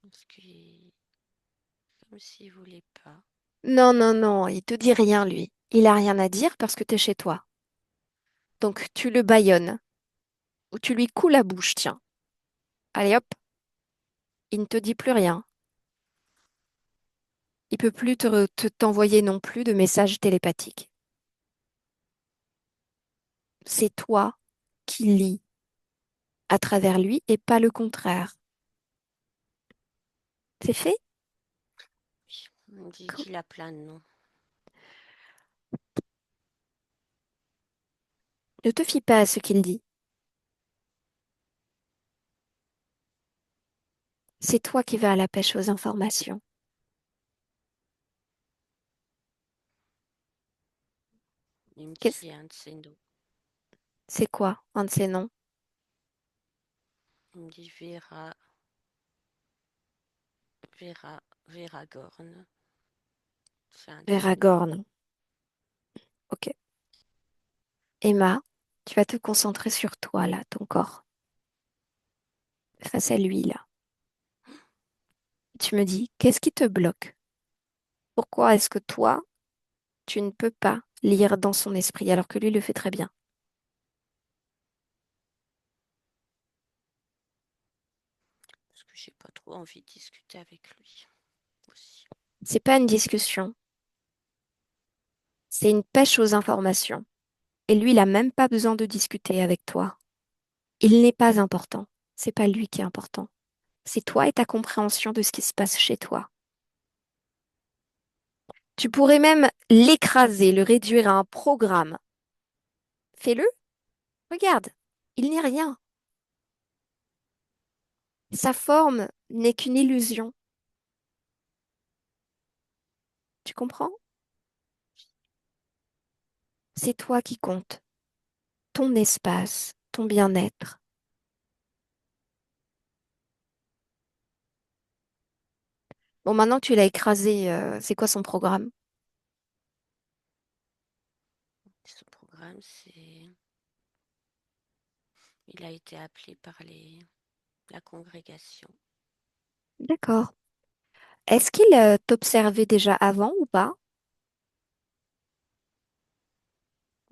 Parce qu'il, comme s'il voulait pas. Non, non, non, il te dit rien, lui. Il a rien à dire parce que t'es chez toi. Donc tu le bâillonnes ou tu lui couds la bouche, tiens. Allez hop, il ne te dit plus rien. Il peut plus t'envoyer non plus de messages télépathiques. C'est toi qui lis à travers lui et pas le contraire. C'est fait? Oui, on me dit Co- qu'il a plein de noms. Ne te fie pas à ce qu'il dit. C'est toi qui vas à la pêche aux informations. Il me Qu'est-ce- dit un de ses noms. C'est quoi un de ces noms? Il me dit Véragorn. C'est un de ses noms. Veragorn. Ok. Emma, tu vas te concentrer sur toi, là, ton corps, face à lui, là. Tu me dis, qu'est-ce qui te bloque? Pourquoi est-ce que toi, tu ne peux pas lire dans son esprit alors que lui le fait très bien? Parce que j'ai pas trop envie de discuter avec lui aussi. C'est pas une discussion, c'est une pêche aux informations. Et lui, il a même pas besoin de discuter avec toi. Il n'est pas important. C'est pas lui qui est important. C'est toi et ta compréhension de ce qui se passe chez toi. Tu pourrais même l'écraser, le réduire à un programme. Fais-le, regarde, il n'est rien. Sa forme n'est qu'une illusion. Tu comprends? C'est toi qui compte, ton espace, ton bien-être. Bon, maintenant que tu l'as écrasé, c'est quoi son programme? Son programme, c'est. Il a été appelé par la congrégation. D'accord. Est-ce qu'il t'observait déjà avant ou pas?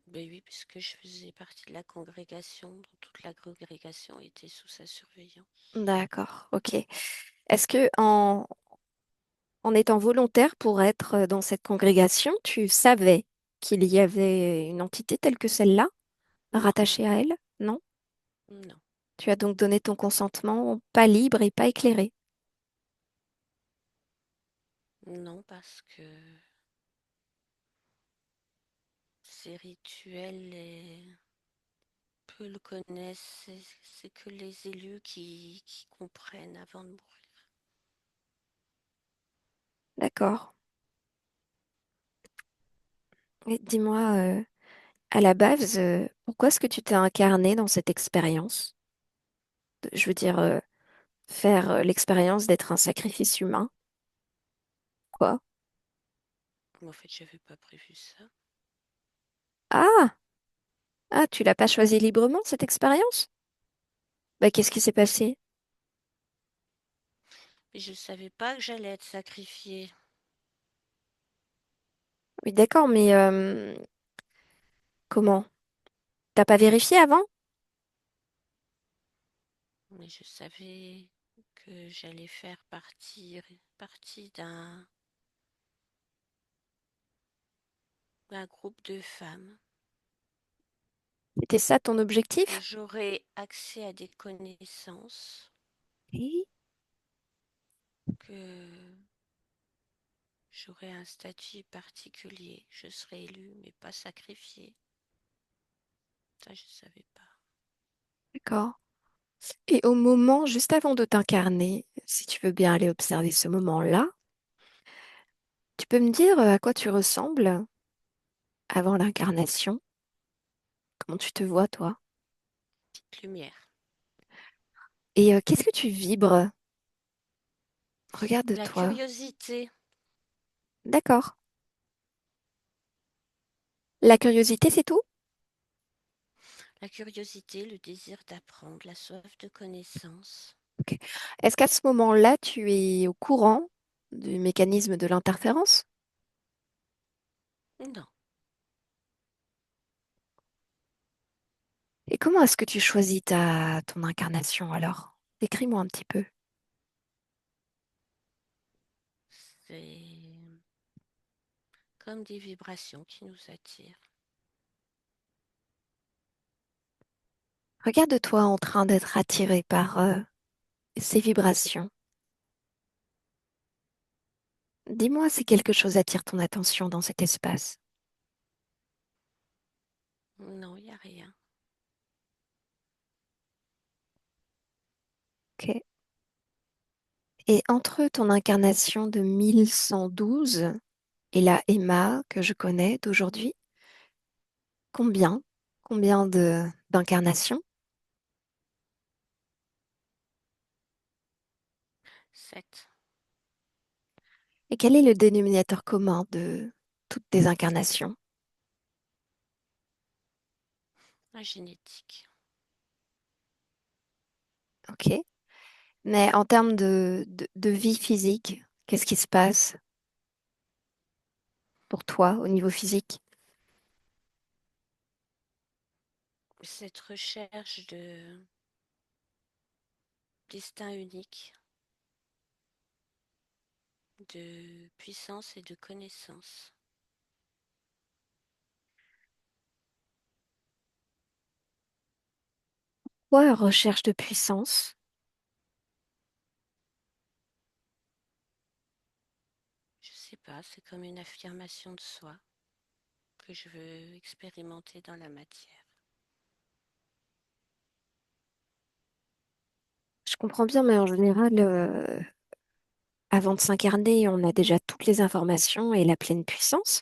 Ben oui, puisque je faisais partie de la congrégation, donc toute la congrégation était sous sa surveillance. D'accord, ok. Est-ce que en étant volontaire pour être dans cette congrégation, tu savais qu'il y avait une entité telle que celle-là, Non, rattachée à elle? Non? non, Tu as donc donné ton consentement pas libre et pas éclairé. non, parce que ces rituels, peu le connaissent, c'est que les élus qui comprennent avant de mourir. D'accord. Et dis-moi, à la base, pourquoi est-ce que tu t'es incarné dans cette expérience? Je veux dire, faire l'expérience d'être un sacrifice humain, quoi? Mais en fait, j'avais pas prévu ça. Ah! Ah, tu l'as pas choisi librement, cette expérience? Bah, qu'est-ce qui s'est passé? Mais je savais pas que j'allais être sacrifiée. Oui, d'accord, mais comment? T'as pas vérifié avant? Mais je savais que j'allais faire partie d'un groupe de femmes, C'était ça ton que objectif? j'aurais accès à des connaissances, Oui. que j'aurais un statut particulier. Je serais élue, mais pas sacrifiée. Ça, je savais pas. D'accord. Et au moment, juste avant de t'incarner, si tu veux bien aller observer ce moment-là, tu peux me dire à quoi tu ressembles avant l'incarnation? Comment tu te vois, toi? Petite lumière. Et qu'est-ce que tu vibres? La Regarde-toi. curiosité. D'accord. La curiosité, c'est tout? La curiosité, le désir d'apprendre, la soif de connaissance. Ok. Est-ce qu'à ce moment-là, tu es au courant du mécanisme de l'interférence? Non, Et comment est-ce que tu choisis ton incarnation alors? Décris-moi un petit peu. c'est comme des vibrations qui nous attirent. Regarde-toi en train d'être attiré par ces vibrations. Dis-moi si quelque chose attire ton attention dans cet espace. Non, il n'y a rien. Ok. Et entre ton incarnation de 1112 et la Emma que je connais d'aujourd'hui, combien? Combien d'incarnations? 7. Et quel est le dénominateur commun de toutes tes incarnations? La génétique. Ok. Mais en termes de vie physique, qu'est-ce qui se passe pour toi au niveau physique? Cette recherche de destin unique, de puissance et de connaissance. Quoi, recherche de puissance? Je sais pas, c'est comme une affirmation de soi que je veux expérimenter dans la matière. Je comprends bien, mais en général, avant de s'incarner, on a déjà toutes les informations et la pleine puissance.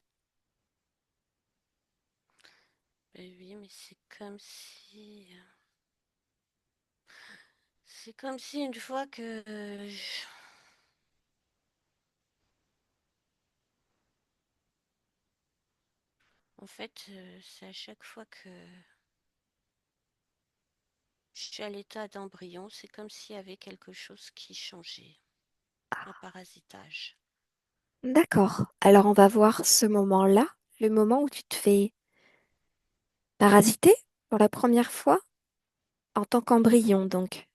Ben oui, mais c'est comme si une fois que en fait, c'est à chaque fois que je suis à l'état d'embryon, c'est comme s'il y avait quelque chose qui changeait, un parasitage. D'accord. Alors, on va voir ce moment-là, le moment où tu te fais parasiter pour la première fois en tant qu'embryon, donc.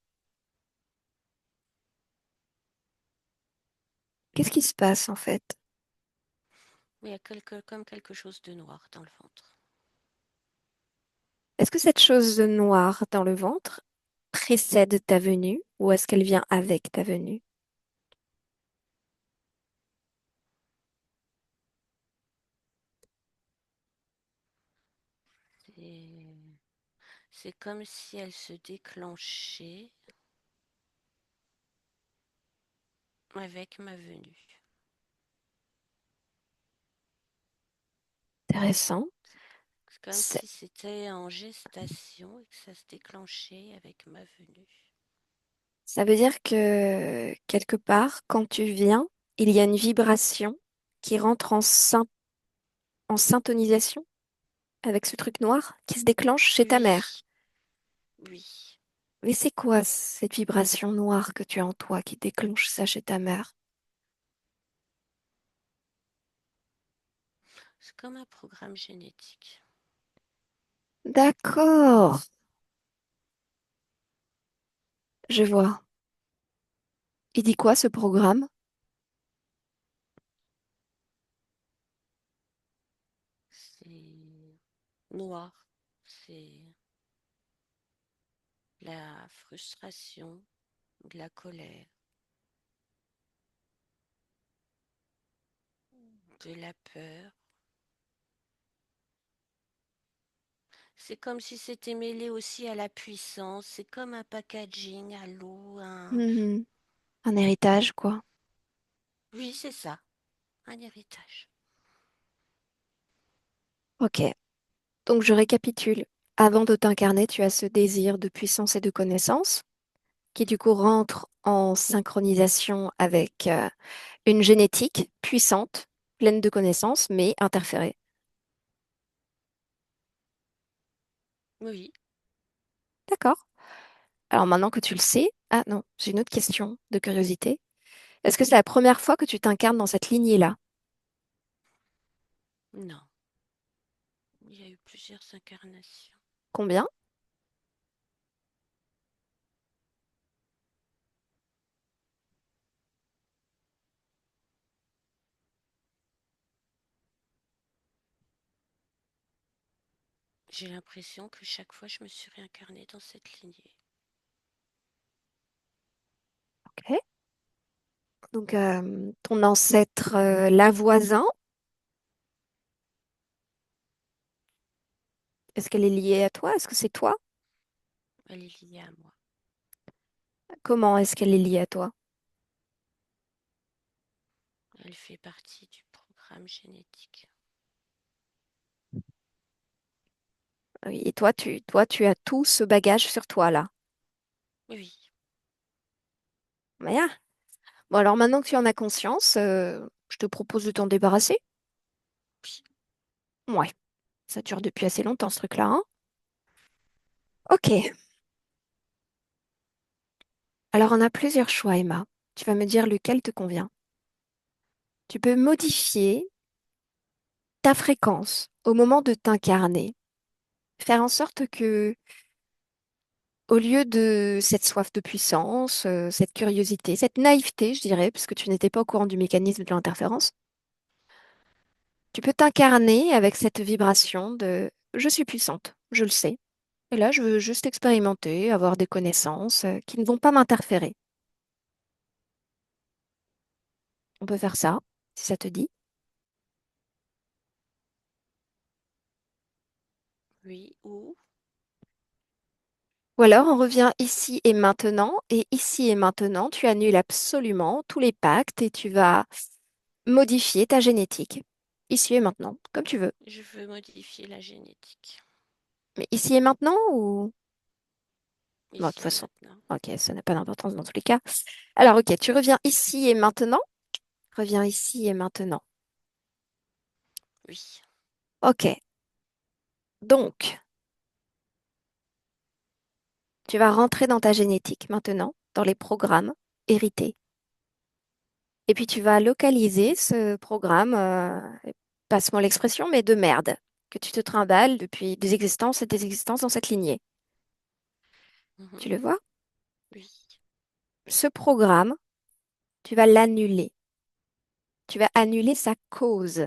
Qu'est-ce qui se passe en fait? Il y a comme quelque chose de noir dans le ventre. Est-ce que cette chose noire dans le ventre précède ta venue ou est-ce qu'elle vient avec ta venue? C'est c'est comme si elle se déclenchait avec ma venue. Intéressant. C'est comme Ça si c'était en gestation et que ça se déclenchait avec ma venue. ça veut dire que quelque part, quand tu viens, il y a une vibration qui rentre en syntonisation avec ce truc noir qui se déclenche chez ta Oui, mère. oui. Mais c'est quoi cette vibration noire que tu as en toi qui déclenche ça chez ta mère? C'est comme un programme génétique. D'accord, je vois. Il dit quoi ce programme? C'est noir. C'est la frustration, de la colère, de la peur. C'est comme si c'était mêlé aussi à la puissance. C'est comme un packaging à l'eau. Mhm. Un héritage, quoi. Oui, c'est ça, un héritage. Ok, donc je récapitule. Avant de t'incarner, tu as ce désir de puissance et de connaissance qui du coup rentre en synchronisation avec une génétique puissante, pleine de connaissances, mais interférée. Oui, D'accord. Alors maintenant que tu le sais, Ah non, j'ai une autre question de curiosité. Est-ce que c'est la première fois que tu t'incarnes dans cette lignée-là? Non, il y a eu plusieurs incarnations. Combien? J'ai l'impression que chaque fois je me suis réincarnée dans cette lignée. Ok. Donc, ton ancêtre Lavoisin, est-ce qu'elle est liée à toi? Est-ce que c'est toi? Elle est liée à moi. Comment est-ce qu'elle est liée à toi? Elle fait partie du programme génétique. Oui, et toi, tu as tout ce bagage sur toi là. Oui, Bien. Bon, alors maintenant que tu en as conscience, je te propose de t'en débarrasser. oui, Ouais, ça dure depuis assez longtemps ce truc-là, hein. Ok, alors on a plusieurs choix, Emma. Tu vas me dire lequel te convient. Tu peux modifier ta fréquence au moment de t'incarner, faire en sorte que, au lieu de cette soif de puissance, cette curiosité, cette naïveté, je dirais, puisque tu n'étais pas au courant du mécanisme de l'interférence, tu peux t'incarner avec cette vibration de je suis puissante, je le sais. Et là, je veux juste expérimenter, avoir des connaissances qui ne vont pas m'interférer. On peut faire ça, si ça te dit. oui. Ou Ou alors, on revient ici et maintenant, et ici et maintenant, tu annules absolument tous les pactes et tu vas modifier ta génétique. Ici et maintenant, comme tu veux. je veux modifier la génétique. Mais ici et maintenant ou... Bon, de toute Ici et façon, maintenant. ok, ça n'a pas d'importance dans tous les cas. Alors, ok, tu reviens ici et maintenant. Reviens ici et maintenant. Oui. Ok, donc, tu vas rentrer dans ta génétique maintenant, dans les programmes hérités. Et puis, tu vas localiser ce programme, passe-moi l'expression, mais de merde, que tu te trimbales depuis des existences et des existences dans cette lignée. Tu Mhm. le vois? Oui. Ce programme, tu vas l'annuler. Tu vas annuler sa cause.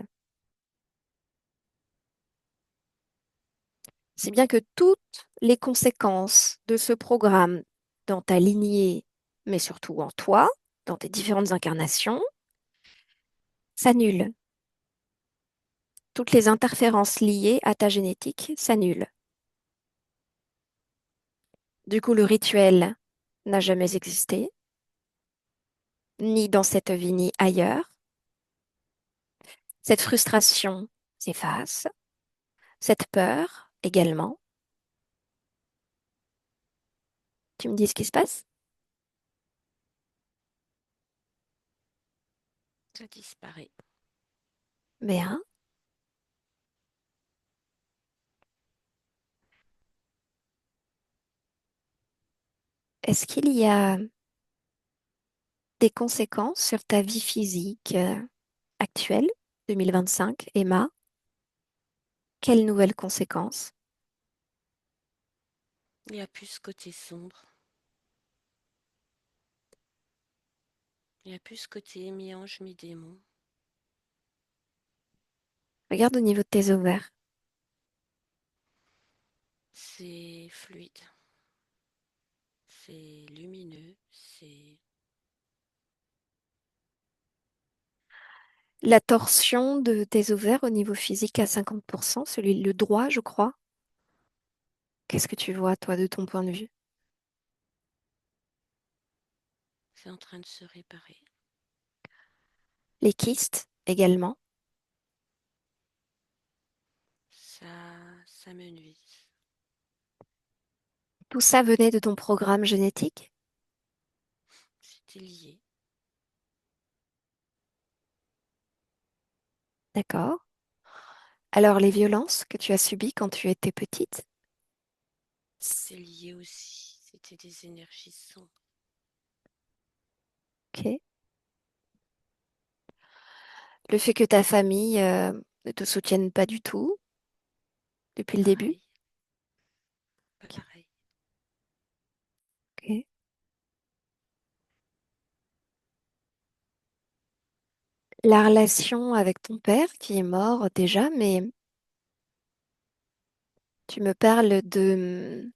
C'est bien que toutes les conséquences de ce programme dans ta lignée, mais surtout en toi, dans tes différentes incarnations, s'annulent. Toutes les interférences liées à ta génétique s'annulent. Du coup, le rituel n'a jamais existé, ni dans cette vie, ni ailleurs. Cette frustration s'efface, cette peur également. Tu me dis ce qui se passe? Ça disparaît. Bien. Est-ce qu'il y a des conséquences sur ta vie physique actuelle, 2025, Emma? Quelles nouvelles conséquences? Il n'y a plus ce côté sombre. Il n'y a plus ce côté mi-ange, mi-démon. Regarde au niveau de tes ovaires. C'est fluide. C'est lumineux. C'est... La torsion de tes ovaires au niveau physique à 50%, celui le droit, je crois. Qu'est-ce que tu vois, toi, de ton point de vue? C'est en train de se réparer. Les kystes également. Ça me nuit. Tout ça venait de ton programme génétique? C'était lié. D'accord. Alors, les violences que tu as subies quand tu étais petite? C'était lié aussi. C'était des énergies sombres. Ok. Le fait que ta famille ne te soutienne pas du tout depuis le début. Pareil, Ok. pareil. Ok. La relation avec ton père qui est mort déjà, mais tu me parles de...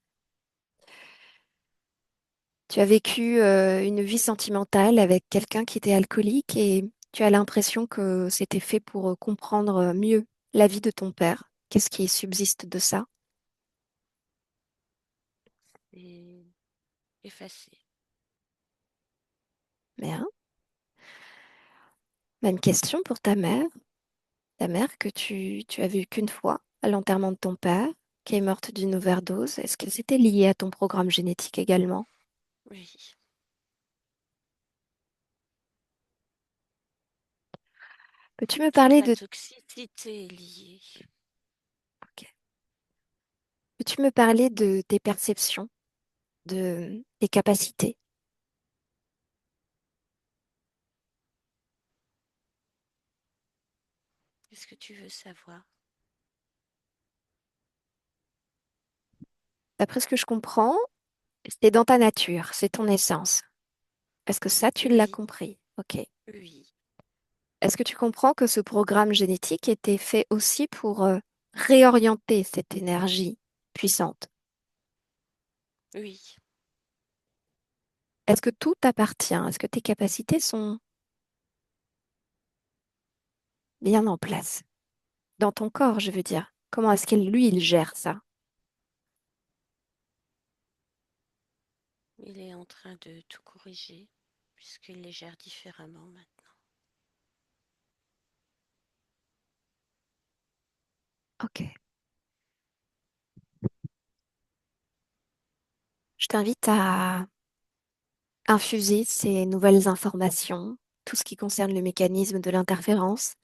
Tu as vécu une vie sentimentale avec quelqu'un qui était alcoolique et tu as l'impression que c'était fait pour comprendre mieux la vie de ton père. Qu'est-ce qui subsiste de ça? Et effacé. Bien. Même question pour ta mère. Ta mère que tu as vue qu'une fois à l'enterrement de ton père, qui est morte d'une overdose. Est-ce que c'était lié à ton programme génétique également? Oui. Peux-tu me Toute parler la de... toxicité est liée. Ok. Peux-tu me parler de tes perceptions, de tes capacités? Qu'est-ce que tu veux savoir? D'après ce que je comprends, c'est dans ta nature, c'est ton essence. Est-ce que ça, tu l'as Oui, compris? Ok. oui, Est-ce que tu comprends que ce programme génétique était fait aussi pour réorienter cette énergie puissante? oui. Est-ce que tout t'appartient? Est-ce que tes capacités sont bien en place? Dans ton corps, je veux dire. Comment est-ce qu'il, lui, il gère ça? Il est en train de tout corriger puisqu'il les gère différemment maintenant. Ok. Je t'invite à infuser ces nouvelles informations, tout ce qui concerne le mécanisme de l'interférence,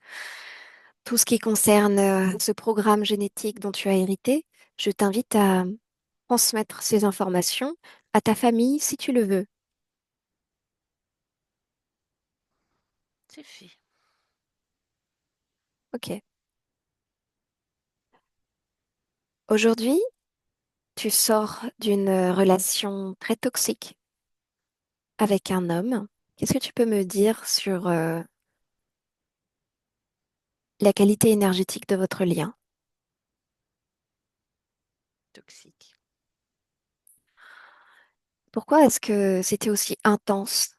tout ce qui concerne ce programme génétique dont tu as hérité. Je t'invite à transmettre ces informations à ta famille si tu le veux. C'est fait. Ok. Aujourd'hui, tu sors d'une relation très toxique avec un homme. Qu'est-ce que tu peux me dire sur la qualité énergétique de votre lien? Toxique. Pourquoi est-ce que c'était aussi intense,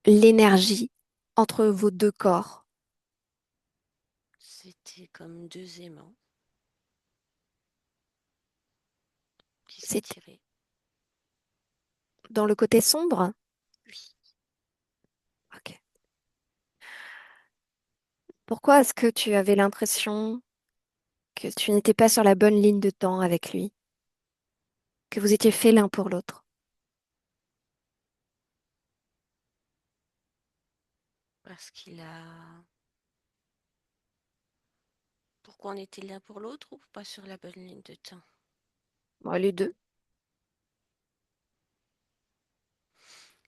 l'énergie entre vos deux corps? C'était comme deux aimants qui C'était s'attiraient. dans le côté sombre? Oui. Ok. Pourquoi est-ce que tu avais l'impression que tu n'étais pas sur la bonne ligne de temps avec lui, que vous étiez faits l'un pour l'autre? Parce qu'il a... Pourquoi on était l'un pour l'autre ou pas sur la bonne ligne de temps? Bon, les deux.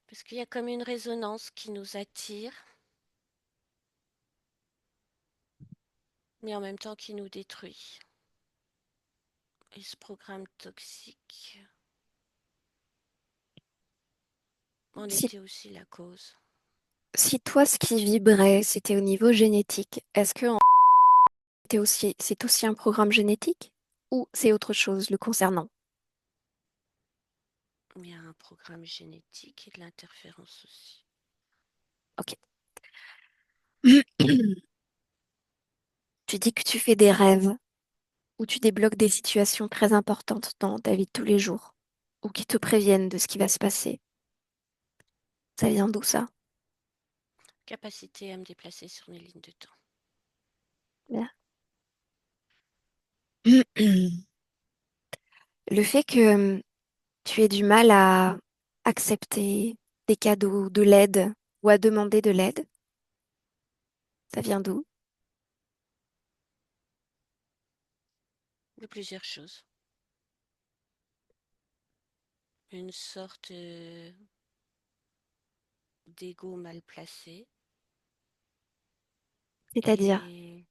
Parce qu'il y a comme une résonance qui nous attire, mais en même temps qui nous détruit. Et ce programme toxique en Si, était aussi la cause. si toi, ce qui vibrait, c'était au niveau génétique, est-ce que c'est aussi un programme génétique ou c'est autre chose le concernant? Il y a un programme génétique et de l'interférence aussi. Ok. Tu dis que tu fais des rêves où tu débloques des situations très importantes dans ta vie de tous les jours ou qui te préviennent de ce qui va se passer. Ça vient d'où ça? Capacité à me déplacer sur les lignes de temps. Bien. Le fait que tu aies du mal à accepter des cadeaux, de l'aide ou à demander de l'aide, ça vient d'où? De plusieurs choses. Une sorte d'ego mal placé. C'est-à-dire, Et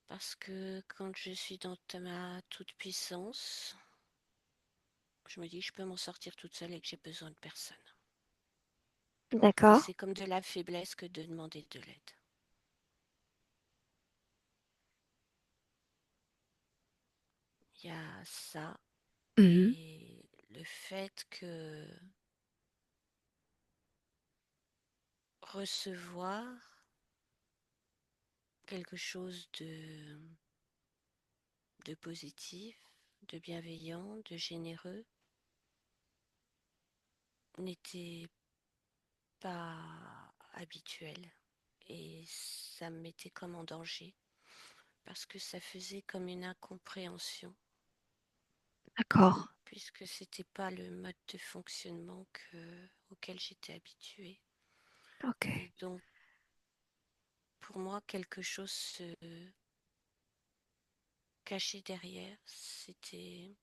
parce que quand je suis dans ma toute-puissance, je me dis que je peux m'en sortir toute seule et que j'ai besoin de personne. Que d'accord. c'est comme de la faiblesse que de demander de l'aide. Il y a ça Mhm. et le fait que recevoir quelque chose de positif, de bienveillant, de généreux n'était pas habituel et ça me mettait comme en danger parce que ça faisait comme une incompréhension D'accord. puisque c'était pas le mode de fonctionnement auquel j'étais habituée. Ok. Et donc pour moi quelque chose se cachait derrière, c'était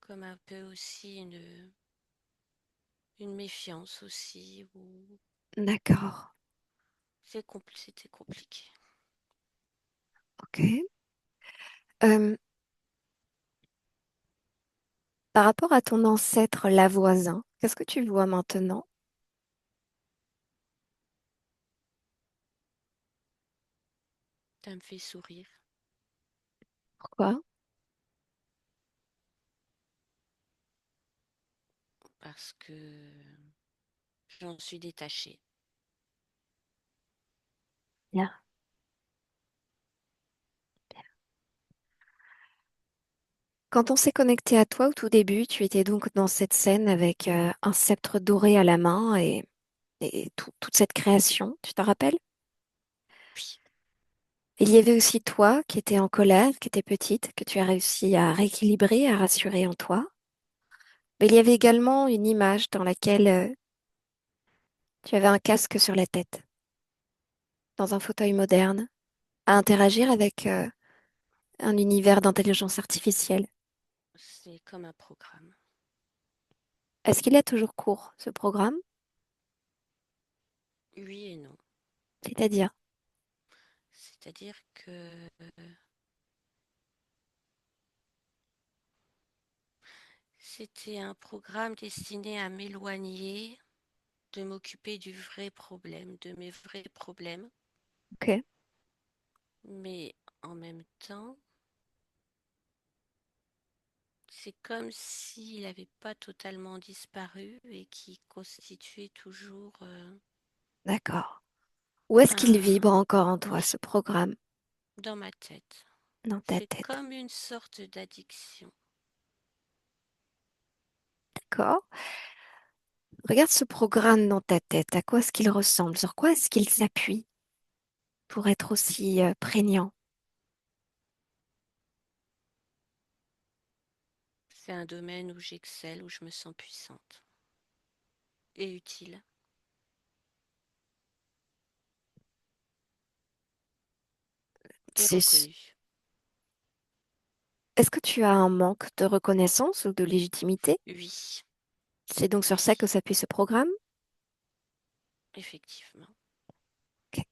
comme un peu aussi une méfiance aussi ou D'accord. c'était compliqué. Ok. Euh, Par rapport à ton ancêtre Lavoisin, qu'est-ce que tu vois maintenant? Ça me fait sourire Pourquoi? parce que j'en suis détachée. Bien. Quand on s'est connecté à toi au tout début, tu étais donc dans cette scène avec un sceptre doré à la main et toute cette création, tu t'en rappelles? Oui, Il y avait aussi toi qui étais en colère, qui étais petite, que tu as réussi à rééquilibrer, à rassurer en toi. Mais il y avait également une image dans laquelle tu avais un casque sur la tête, dans un fauteuil moderne, à interagir avec un univers d'intelligence artificielle. c'est comme un programme. Est-ce qu'il est toujours court, ce programme? Oui et non. C'est-à-dire, C'est-à-dire que c'était un programme destiné à m'éloigner, de m'occuper du vrai problème, de mes vrais problèmes, ok, mais en même temps, c'est comme s'il n'avait pas totalement disparu et qui constituait toujours d'accord. Où est-ce qu'il vibre un... encore en toi, Oui, ce programme, dans ma tête. dans ta C'est tête? comme une sorte d'addiction. D'accord. Regarde ce programme dans ta tête. À quoi est-ce qu'il ressemble? Sur quoi est-ce qu'il s'appuie pour être aussi prégnant? C'est un domaine où j'excelle, où je me sens puissante et utile et C'est- reconnue. Est-ce que tu as un manque de reconnaissance ou de légitimité? Oui, C'est donc sur ça que oui, s'appuie ce programme? effectivement. Ok.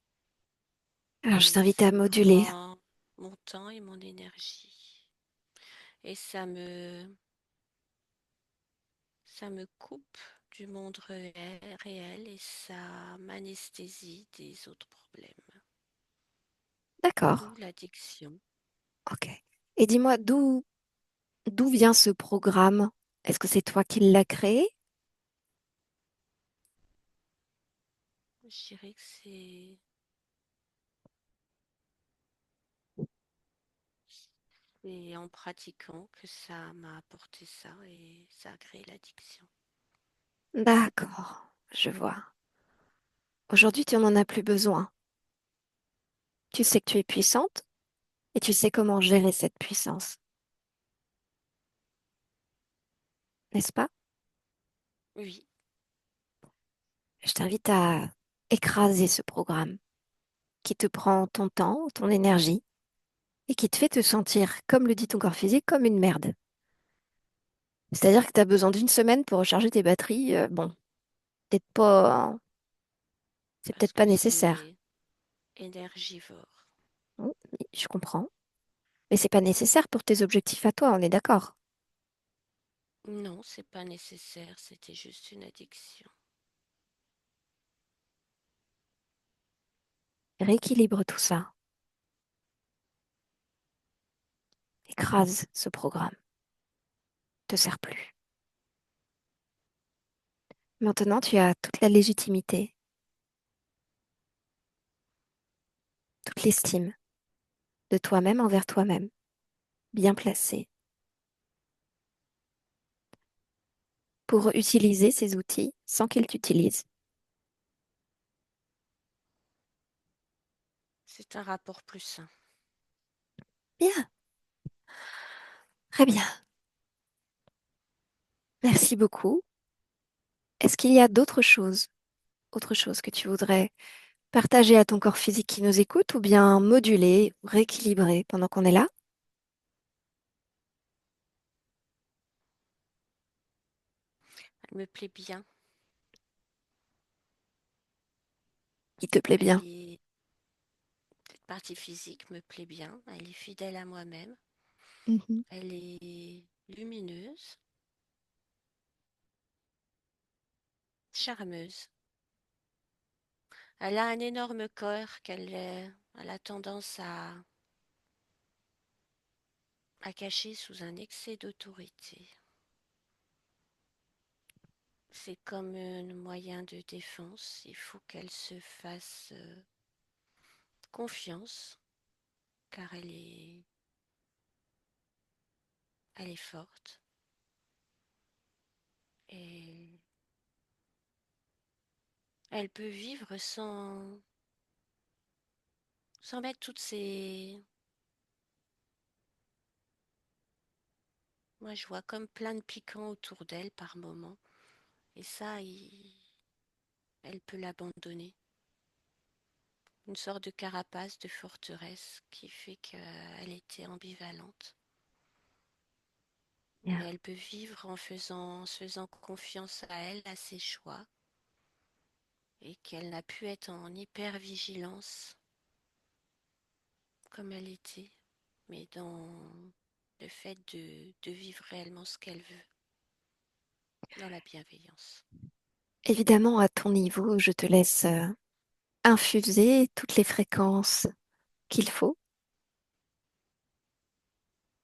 Alors, je Et t'invite à ça moduler. prend mon temps et mon énergie. Et ça me coupe du monde réel et ça m'anesthésie des autres problèmes. D'accord. D'où l'addiction. Ok. Et dis-moi, d'où vient ce programme? Est-ce que c'est toi qui l'as créé? Je dirais que c'est en pratiquant que ça m'a apporté ça et ça a créé l'addiction. D'accord, je vois. Aujourd'hui, tu n'en as plus besoin. Tu sais que tu es puissante et tu sais comment gérer cette puissance, n'est-ce pas? Oui, Je t'invite à écraser ce programme qui te prend ton temps, ton énergie et qui te fait te sentir, comme le dit ton corps physique, comme une merde. C'est-à-dire que tu as besoin d'une semaine pour recharger tes batteries. Bon, peut-être pas, c'est peut-être parce pas que nécessaire. c'est énergivore. Oui, je comprends. Mais c'est pas nécessaire pour tes objectifs à toi, on est d'accord. Non, c'est pas nécessaire, c'était juste une addiction. Rééquilibre tout ça. Écrase ce programme. Te sert plus. Maintenant, tu as toute la légitimité, toute l'estime de toi-même envers toi-même, bien placée, pour utiliser ces outils sans qu'ils t'utilisent. C'est un rapport plus sain. Bien, très bien. Merci beaucoup. Est-ce qu'il y a autre chose que tu voudrais partager à ton corps physique qui nous écoute ou bien moduler, rééquilibrer pendant qu'on est là, Elle me plaît bien. qui te plaît bien? Cette partie physique me plaît bien. Elle est fidèle à moi-même. Mhm. Elle est lumineuse, charmeuse. Elle a un énorme corps elle a tendance à cacher sous un excès d'autorité. C'est comme un moyen de défense. Il faut qu'elle se fasse confiance, car elle est forte. Et elle peut vivre sans mettre toutes ses... Moi, je vois comme plein de piquants autour d'elle par moment. Et ça, elle peut l'abandonner. Une sorte de carapace, de forteresse qui fait qu'elle était ambivalente. Mais Bien. elle peut vivre en se faisant confiance à elle, à ses choix, et qu'elle n'a pu être en hypervigilance comme elle était, mais dans le fait de vivre réellement ce qu'elle veut, dans la bienveillance. Évidemment, à ton niveau, je te laisse infuser toutes les fréquences qu'il faut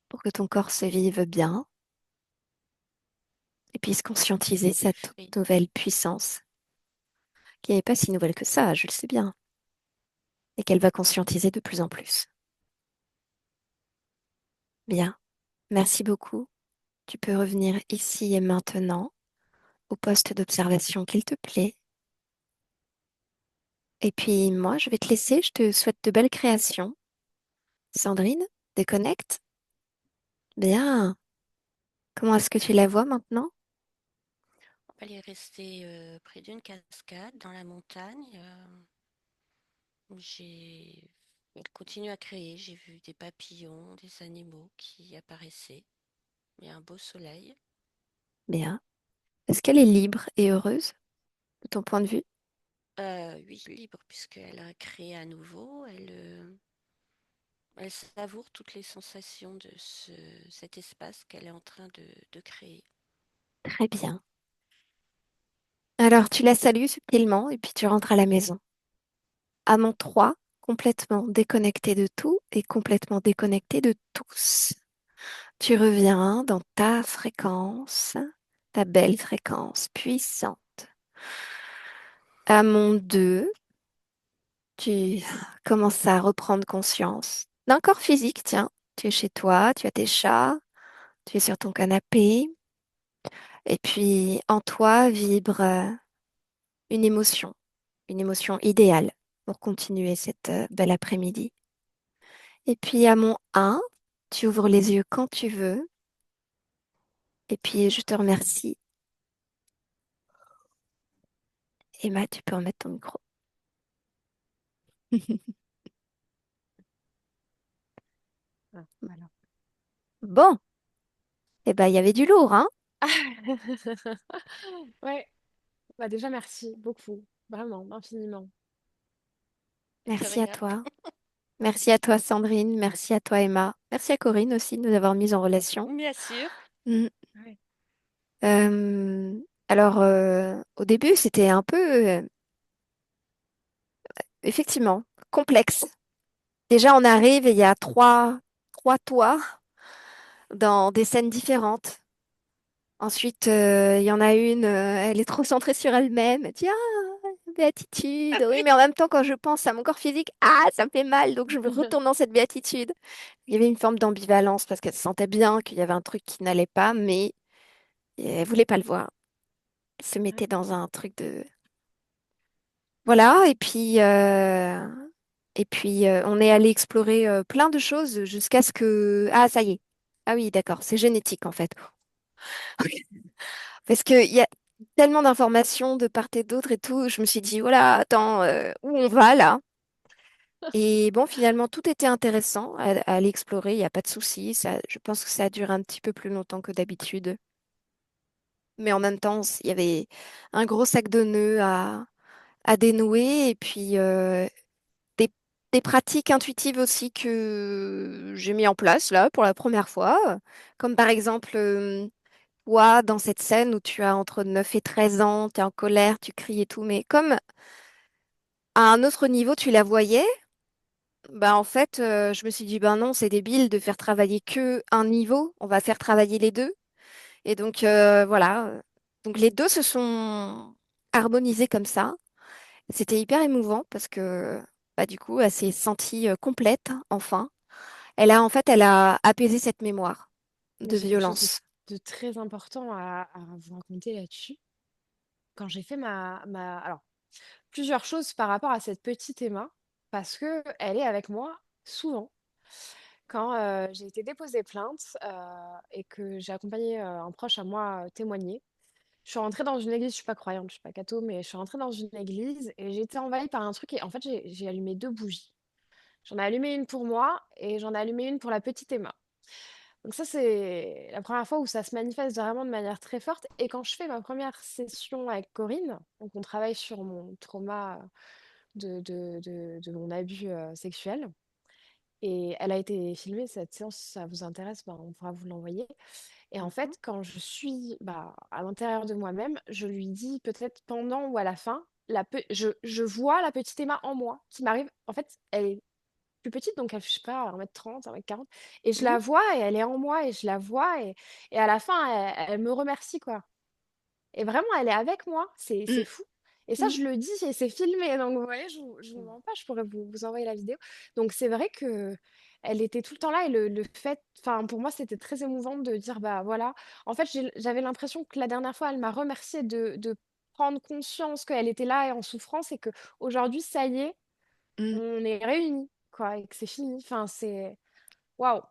pour que ton corps se vive bien et puisse conscientiser sa toute Oui, nouvelle puissance, qui n'est pas si nouvelle que ça, je le sais bien, et qu'elle va conscientiser de plus en plus. Bien, merci beaucoup. Tu peux revenir ici et maintenant au poste d'observation qu'il te plaît. Et puis moi, je vais te laisser, je te souhaite de belles créations. Sandrine, déconnecte. Bien. Comment est-ce que tu la vois maintenant? elle est restée près d'une cascade dans la montagne. J'ai... Elle continue à créer. J'ai vu des papillons, des animaux qui apparaissaient. Il y a un beau soleil. Bien. Est-ce qu'elle est libre et heureuse de ton point de vue? Oui, libre, puisqu'elle a créé à nouveau. Elle savoure toutes les sensations de cet espace qu'elle est en train de créer. Très bien. Alors, tu la salues subtilement et puis tu rentres à la maison. À mon 3, complètement déconnecté de tout et complètement déconnecté de tous. Tu reviens dans ta fréquence, ta belle fréquence puissante. À mon 2, tu commences à reprendre conscience d'un corps physique, tiens. Tu es chez toi, tu as tes chats, tu es sur ton canapé, et puis en toi vibre une émotion idéale pour continuer cette belle après-midi. Et puis à mon 1, tu ouvres les yeux quand tu veux, et puis je te remercie. Emma, tu peux remettre ton micro. Ah, voilà. Bon, eh ben il y avait du lourd, hein? Ouais, bah déjà merci beaucoup, vraiment, infiniment. De Merci à rien. toi. Merci à toi, Sandrine. Merci à toi, Emma. Merci à Corinne aussi de nous avoir mis en relation. Bien sûr. Mm. Ouais. Euh, alors, au début, c'était un peu, effectivement, complexe. Déjà, on arrive et il y a trois toits dans des scènes différentes. Ensuite, il y en a une, elle est trop centrée sur elle-même. Elle dit, ah, béatitude. Oui, mais en même temps, quand je pense à mon corps physique, ah, ça me fait mal, donc je me retourne dans cette béatitude. Il y avait une forme d'ambivalence parce qu'elle sentait bien qu'il y avait un truc qui n'allait pas, mais elle voulait pas le voir. Elle se Ouais. mettait dans un truc de... Voilà, et puis on est allé explorer plein de choses jusqu'à ce que... Ah, ça y est. Ah oui, d'accord, c'est génétique en fait. Parce qu'il y a tellement d'informations de part et d'autre et tout, je me suis dit, voilà, attends, où on va là? Et bon, finalement, tout était intéressant à aller explorer, il n'y a pas de souci. Ça, je pense que ça a duré un petit peu plus longtemps que d'habitude. Mais en même temps, il y avait un gros sac de nœuds à dénouer et puis des, des pratiques intuitives aussi que j'ai mis en place là pour la première fois. Comme par exemple, toi, dans cette scène où tu as entre 9 et 13 ans, tu es en colère, tu cries et tout, mais comme à un autre niveau, tu la voyais, bah en fait, je me suis dit, ben non, c'est débile de faire travailler que un niveau, on va faire travailler les deux. Et donc, voilà. Donc, les deux se sont harmonisés comme ça. C'était hyper émouvant parce que, bah, du coup, elle s'est sentie complète, enfin. En fait, elle a apaisé cette mémoire Mais de j'ai quelque chose violence. de très important à vous raconter là-dessus. Quand j'ai fait Alors, plusieurs choses par rapport à cette petite Emma, parce que elle est avec moi souvent. Quand j'ai été déposer plainte et que j'ai accompagné un proche à moi témoigner, je suis rentrée dans une église, je suis pas croyante, je suis pas catho, mais je suis rentrée dans une église et j'ai été envahie par un truc et en fait j'ai allumé deux bougies. J'en ai allumé une pour moi et j'en ai allumé une pour la petite Emma. Donc ça, c'est la première fois où ça se manifeste vraiment de manière très forte. Et quand je fais ma première session avec Corinne, donc on travaille sur mon trauma de mon abus sexuel, et elle a été filmée, cette séance, si ça vous intéresse, ben, on pourra vous l'envoyer. Et en Mhm. fait, quand je suis bah, à l'intérieur de moi-même, je lui dis peut-être pendant ou à la fin, je vois la petite Emma en moi qui m'arrive. En fait, elle est plus petite, donc elle fait, je sais pas, 1m30, 1m40. Et je Mhm. la vois et elle est en moi et je la vois et à la fin, elle me remercie, quoi. Et vraiment, elle est avec moi. C'est Mm. fou. Et ça, Mm. je le dis et c'est filmé. Donc, vous voyez, je vous mens pas, je pourrais vous envoyer la vidéo. Donc, c'est vrai que elle était tout le temps là et le fait, enfin, pour moi, c'était très émouvant de dire, bah voilà. En fait, j'avais l'impression que la dernière fois, elle m'a remercié de prendre conscience qu'elle était là et en souffrance et que aujourd'hui, ça y est, Mm. on est réunis, quoi, et que c'est fini. Enfin, c'est waouh,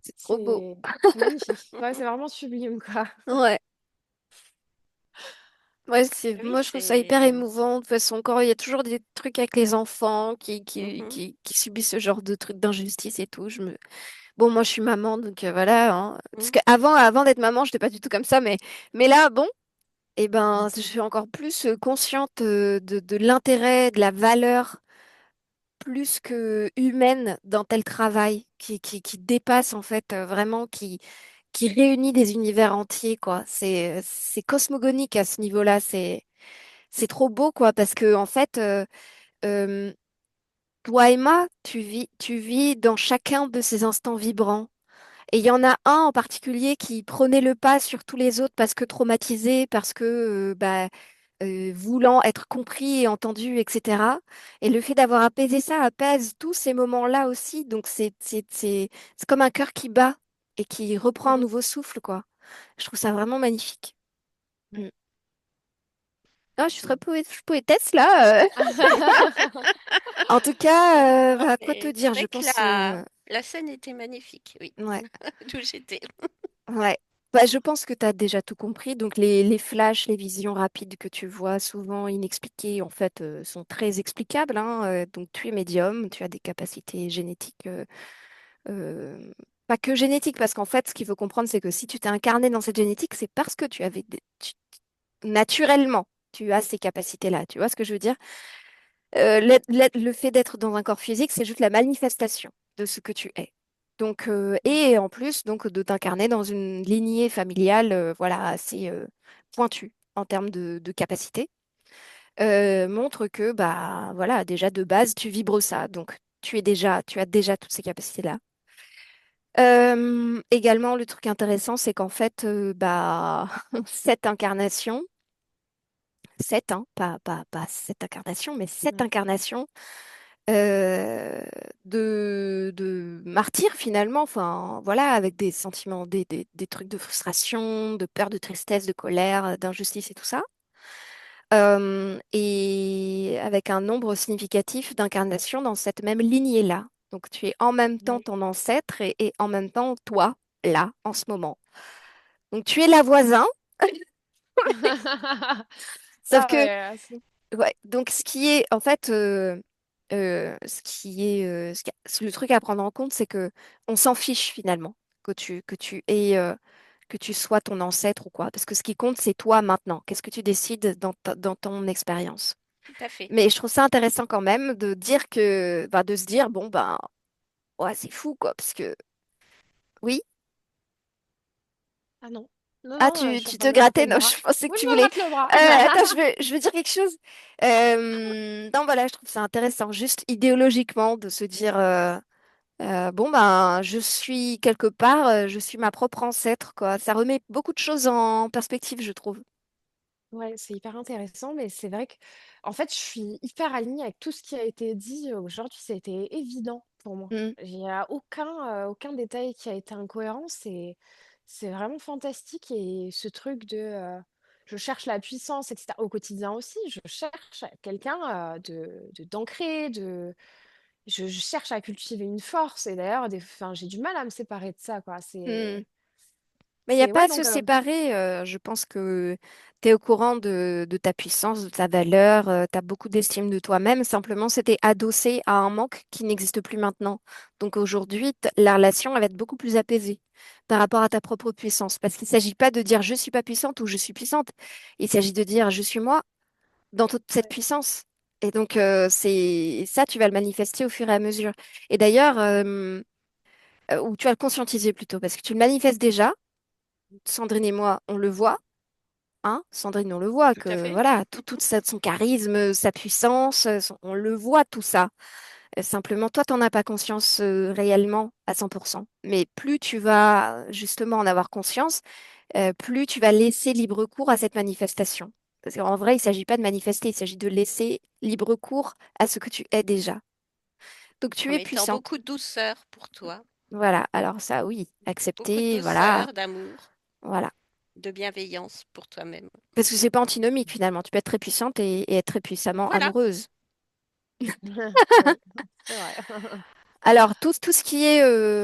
C'est trop beau. c'est magnifique. Ouais, c'est vraiment sublime, quoi. Ouais. Ouais, Oui, moi, je trouve ça hyper c'est... émouvant. De toute façon, encore, il y a toujours des trucs avec les enfants Mhm, qui subissent ce genre de trucs d'injustice et tout. Bon, moi, je suis maman, donc voilà, hein. Parce mhm, qu'avant d'être maman, je n'étais pas du tout comme ça, mais là, bon, eh ben, je suis encore plus consciente de l'intérêt, de la valeur plus que humaine d'un tel travail qui dépasse, en fait, vraiment, qui réunit des univers entiers, quoi. C'est cosmogonique à ce niveau-là. C'est trop beau, quoi, parce que, en fait, euh, toi, Emma, tu vis dans chacun de ces instants vibrants. Et il y en a un en particulier qui prenait le pas sur tous les autres parce que traumatisé, parce que voulant être compris et entendu, etc. Et le fait d'avoir apaisé ça apaise tous ces moments-là aussi. Donc c'est comme un cœur qui bat et qui reprend un Mhm. nouveau souffle, quoi. Je trouve ça vraiment magnifique. Ouais, Mm. Ah, je suis très c'est- poétesse là. En tout cas, Non, bah, quoi te mais c'est dire, je vrai que pense. la scène était magnifique, oui, Ouais. d'où j'étais. Ouais. Bah, je pense que tu as déjà tout compris. Donc, les flashs, les visions rapides que tu vois, souvent inexpliquées, en fait, sont très explicables, hein. Donc, tu es médium, tu as des capacités génétiques pas que génétique, parce qu'en fait, ce qu'il faut comprendre, c'est que si tu t'es incarné dans cette génétique, c'est parce que naturellement, tu as ces capacités-là. Tu vois ce que je veux dire? Le fait d'être dans un corps physique, c'est juste la manifestation de ce que tu es. Donc, et en plus, donc, de t'incarner dans une lignée familiale, voilà, assez pointue en termes de capacité, montre que, bah, voilà, déjà de base, tu vibres ça. Donc, tu as déjà toutes ces capacités-là. Également, le truc intéressant, c'est qu'en fait, bah, cette incarnation, cette, hein, pas cette incarnation, mais cette Ouais. incarnation euh, de martyr finalement, enfin voilà, avec des sentiments, des trucs de frustration, de peur, de tristesse, de colère, d'injustice et tout ça. Et avec un nombre significatif d'incarnations dans cette même lignée-là. Donc tu es en même temps Ouais. ton ancêtre et en même temps toi, là, en ce moment. Donc tu es la voisin, sauf Ah que ouais, ouais, donc, ce qui est, en fait, le truc à prendre en compte, c'est que on s'en fiche finalement que tu sois ton ancêtre ou quoi. Parce que ce qui compte, c'est toi maintenant. Qu'est-ce que tu décides dans ton expérience? Tout à fait. Mais je trouve ça intéressant quand même de dire de se dire, bon, ben, ouais, c'est fou, quoi. Parce que, oui. ah non. Non, Ah, non, je suis en tu train te de me gratter grattais? le Non, bras. je pensais que Oui, tu je me voulais. gratte le bras. Attends, je veux dire quelque chose. Non, voilà, je trouve ça intéressant, juste idéologiquement, de se dire, bon, ben, je suis quelque part, je suis ma propre ancêtre, quoi. Ça remet beaucoup de choses en perspective, je trouve. Ouais, c'est hyper intéressant, mais c'est vrai que, en fait, je suis hyper alignée avec tout ce qui a été dit aujourd'hui. Ça a été évident pour moi. Mm, Il n'y a aucun détail qui a été incohérent. C'est vraiment fantastique. Et ce truc de je cherche la puissance, etc. Au quotidien aussi, je cherche quelqu'un d'ancré, je cherche à cultiver une force. Et d'ailleurs, enfin, j'ai du mal à me séparer de ça, quoi. mm. Mais il n'y a pas Ouais, à se donc, séparer. Je pense que tu es au courant de ta puissance, de ta valeur, tu as beaucoup d'estime de toi-même. Simplement, c'était adossé à un manque qui n'existe plus maintenant. Donc aujourd'hui, la relation elle va être beaucoup plus apaisée par rapport à ta propre puissance. Parce qu'il ne s'agit pas de dire je suis pas puissante ou je suis puissante. Il s'agit de dire je suis moi dans toute cette ouais, puissance. Et donc, c'est ça, tu vas le manifester au fur et à mesure. Et d'ailleurs, ou tu vas le conscientiser plutôt, parce que tu le manifestes déjà. Sandrine et moi, on le voit, hein. Sandrine, on le voit, Tout à que fait. voilà, son charisme, sa puissance, on le voit tout ça. Simplement, toi, tu n'en as pas conscience réellement à 100%. Mais plus tu vas justement en avoir conscience, plus tu vas laisser libre cours à cette manifestation. Parce qu'en vrai, il ne s'agit pas de manifester, il s'agit de laisser libre cours à ce que tu es déjà. Donc, tu En es mettant puissante. beaucoup de douceur pour toi, Voilà, alors ça, oui, beaucoup de accepter, voilà, douceur, d'amour, voilà. de bienveillance pour toi-même. Parce que c'est pas antinomique finalement. Tu peux être très puissante et être très puissamment Voilà. amoureuse. oui, c'est vrai. Alors, tout ce qui est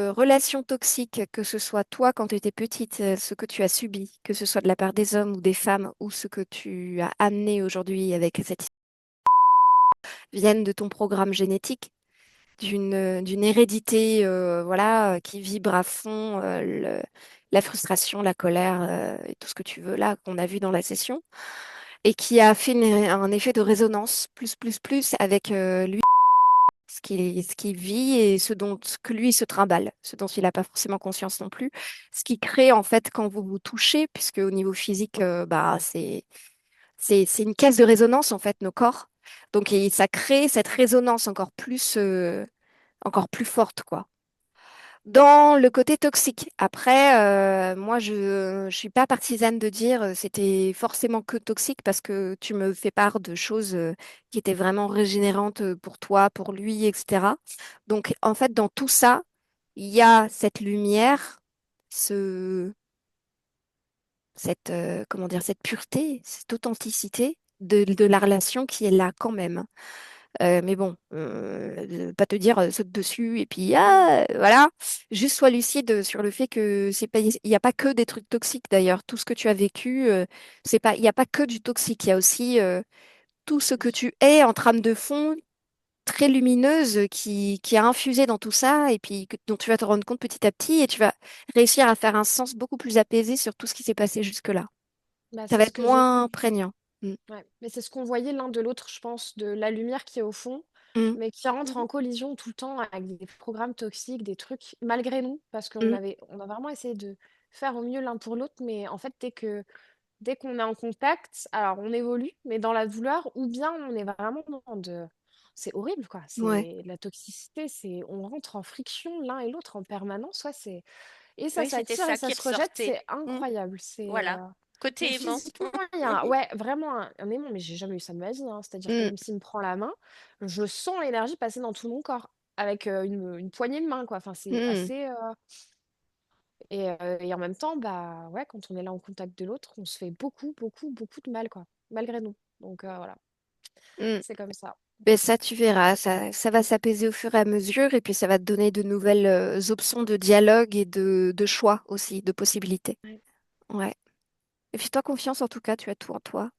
relation toxique, que ce soit toi quand tu étais petite, ce que tu as subi, que ce soit de la part des hommes ou des femmes, ou ce que tu as amené aujourd'hui avec cette viennent de ton programme génétique, d'une hérédité voilà, qui vibre à fond la frustration, la colère et tout ce que tu veux là qu'on a vu dans la session, et qui a fait un effet de résonance plus avec lui ce qu'il vit et ce que lui se trimballe, ce dont il n'a pas forcément conscience non plus. Ce qui crée en fait quand vous vous touchez, puisque au niveau physique, bah, c'est une caisse de résonance en fait, nos corps. Donc ça crée cette résonance encore plus forte, quoi. Dans le côté toxique. Après, moi, je suis pas partisane de dire c'était forcément que toxique parce que tu me fais part de choses qui étaient vraiment régénérantes pour toi, pour lui, etc. Donc, en fait, dans tout ça, il y a cette lumière, ce, comment dire, cette pureté, cette authenticité de la relation qui est là quand même. Mais bon, pas te dire saute dessus et puis voilà. Juste sois lucide sur le fait que c'est pas, il n'y a pas que des trucs toxiques d'ailleurs. Tout ce que tu as vécu, c'est pas, il n'y a pas que du toxique. Il y a aussi tout ce que tu es en trame de fond très lumineuse qui a infusé dans tout ça et puis dont tu vas te rendre compte petit à petit et tu vas réussir à faire un sens beaucoup plus apaisé sur tout ce qui s'est passé jusque-là. Bah, Ça c'est va ce être que j'ai moins vu. prégnant. Mm. Ouais. Mais c'est ce qu'on voyait l'un de l'autre, je pense, de la lumière qui est au fond, Mm. mais qui rentre Mhm. en collision tout le temps avec des programmes toxiques, des trucs, malgré nous, parce Mm. on a vraiment essayé de faire au mieux l'un pour l'autre, mais en fait, dès qu'on est en contact, alors on évolue, mais dans la douleur, ou bien on est vraiment dans de... C'est horrible, quoi. Ouais. C'est la toxicité, on rentre en friction l'un et l'autre en permanence, ouais, et ça Oui, c'était s'attire et ça ça qui se rejette, ressortait. c'est Mm. incroyable. Voilà. Mais Côté aimant. physiquement, il y a ouais, vraiment un aimant, mais j'ai jamais eu ça de ma vie, hein. C'est-à-dire que Mm. même s'il me prend la main, je sens l'énergie passer dans tout mon corps avec une poignée de main, quoi. Enfin, c'est Mm. assez. Et en même temps, bah ouais, quand on est là en contact de l'autre, on se fait beaucoup, beaucoup, beaucoup de mal, quoi, malgré nous. Donc voilà, Mm. c'est comme ça. Ben ça, tu verras, ça va s'apaiser au fur et à mesure et puis ça va te donner de nouvelles options de dialogue et de choix aussi, de possibilités. Ouais. Ouais. Et puis toi, confiance en tout cas, tu as tout en toi.